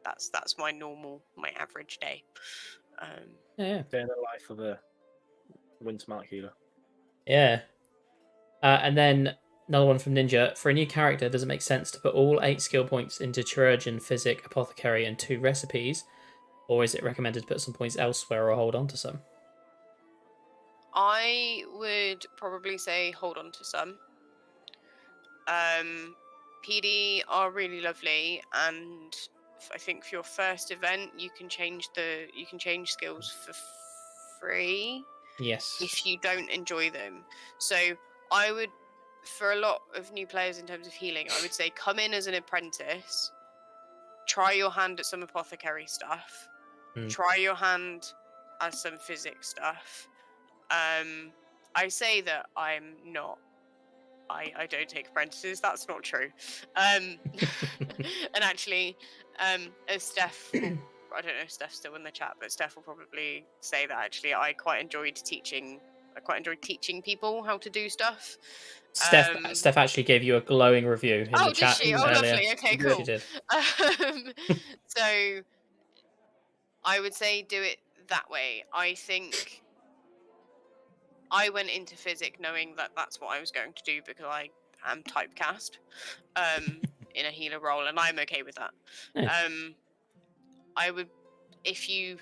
that's my average day. Yeah. Day in the life of a Windsmart healer. Yeah. And then another one from Ninja. For a new character, does it make sense to put all 8 skill points into Chirurgeon, Physic, Apothecary, and 2 recipes? Or is it recommended to put some points elsewhere or hold on to some? I would probably say hold on to some. PD are really lovely, and I think for your first event you can change skills for free. Yes. If you don't enjoy them. So I would, for a lot of new players in terms of healing, I would say come in as an apprentice, try your hand at some apothecary stuff, try your hand at some physics stuff. I say that I don't take apprentices. That's not true. And actually, as Steph, I don't know if Steph's still in the chat, but Steph will probably say that actually I quite enjoyed teaching people how to do stuff. Steph actually gave you a glowing review in the chat. Did she? Oh, earlier. lovely. Okay, cool. She did. So I would say do it that way. I think I went into Physic knowing that that's what I was going to do because I am typecast in a healer role, and I'm okay with that. Nice. I would, the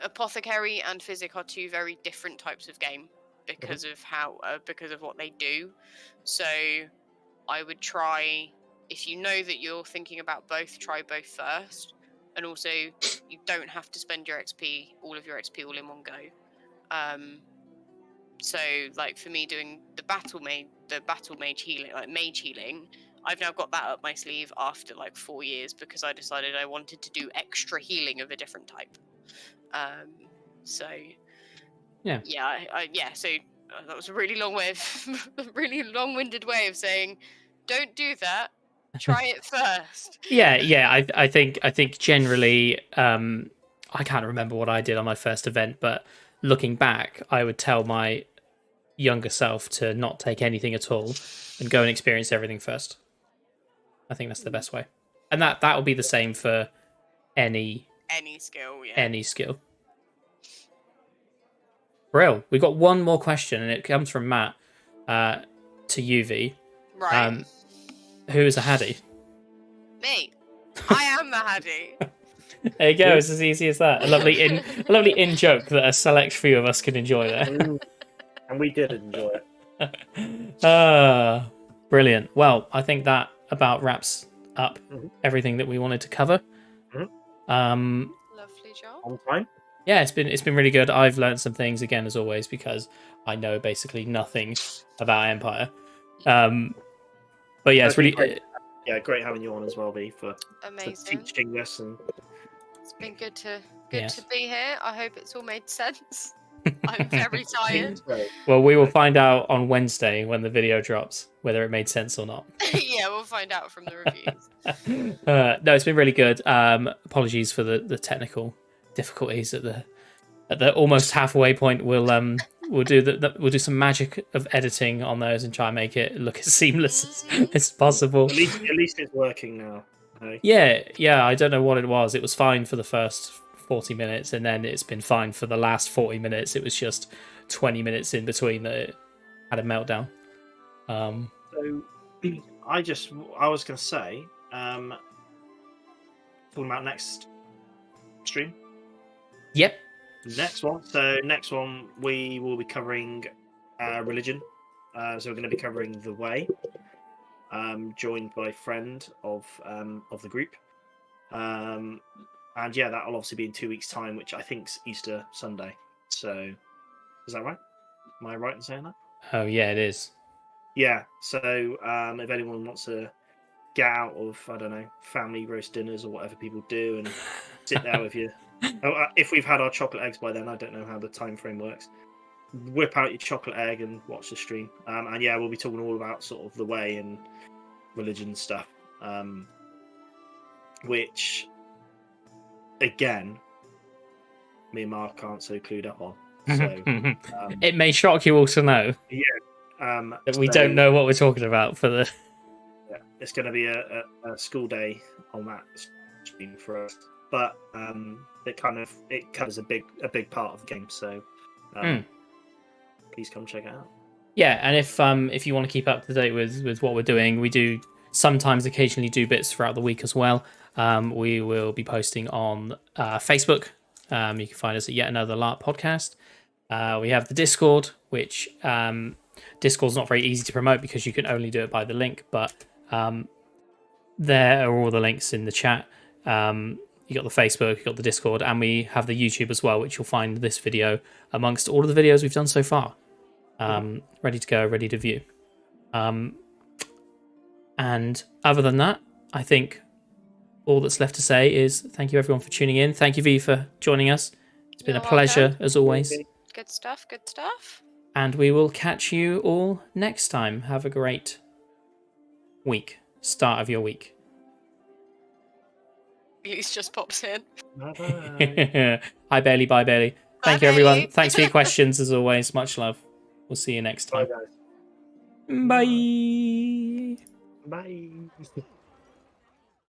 Apothecary and Physic are 2 very different types of game because of because of what they do. So I would try, if you know that you're thinking about both, try both first. And also, you don't have to spend your XP, all of your XP all in one go. So like for me doing the battle mage healing, like mage healing, I've now got that up my sleeve after like 4 years because I decided I wanted to do extra healing of a different type. So that was a really really long-winded way of saying, don't do that. Try it first. I think generally, I can't remember what I did on my first event, but looking back, I would tell my younger self to not take anything at all and go and experience everything first. I think that's the best way, and that will be the same for any skill. Yeah. Any skill. Brill. We've got one more question, and it comes from Matt to UV. Right. Who is a Haddie? Me. I am the Haddie. There you go. It's as easy as that. A lovely in joke that a select few of us can enjoy there. And we did enjoy it. Brilliant. Well, I think that about wraps up everything that we wanted to cover. Lovely job. On time. Yeah, it's been really good. I've learned some things again, as always, because I know basically nothing about Empire. But yeah, it's really great having you on as well, V, for teaching us. And it's been good to be here. I hope it's all made sense. I'm very tired. Well, we will find out on Wednesday when the video drops whether it made sense or not. Yeah, we'll find out from the reviews. No, it's been really good. Apologies for the technical difficulties at the almost halfway point. We'll do some magic of editing on those and try and make it look as seamless as possible. At least it's working now. Hey? Yeah. I don't know what it was. It was fine for the first 40 minutes, and then it's been fine for the last 40 minutes. It was just 20 minutes in between that it had a meltdown. So I was going to say, talking about next stream. Yep. Next one. So next one we will be covering religion. So we're going to be covering the Way. Joined by a friend of the group. And yeah, that'll obviously be in 2 weeks' time, which I think's Easter Sunday. So is that right? Am I right in saying that? Oh yeah, it is. Yeah. So if anyone wants to get out of, I don't know, family roast dinners or whatever people do and sit there with you. If we've had our chocolate eggs by then, I don't know how the time frame works. Whip out your chocolate egg and watch the stream. And yeah, we'll be talking all about sort of the Way and religion stuff. Which, again, me and Mark aren't so clued up on. So it may shock you all to know. Yeah. That we don't know what we're talking about for the. Yeah, it's going to be a school day on that stream for us, but it covers a big part of the game. So please come check it out. Yeah, and if you want to keep up to date with what we're doing, we do sometimes occasionally do bits throughout the week as well. We will be posting on Facebook. You can find us at Yet Another LARP Podcast. We have the Discord, which Discord's not very easy to promote because you can only do it by the link, but there are all the links in the chat. You got the Facebook, you got the Discord, and we have the YouTube as well, which you'll find this video amongst all of the videos we've done so far. Ready to go, ready to view. And other than that, I think all that's left to say is thank you everyone for tuning in. Thank you, V, for joining us. It's been a pleasure as always. Good stuff. Good stuff. And we will catch you all next time. Have a great week. Start of your week. Luce just pops in. Bye-bye. Hi, Bailey. Bye, Bailey. Thank you, Bailey. everyone. Thanks for your questions, as always. Much love. We'll see you next Bye, time. guys. Bye. Bye.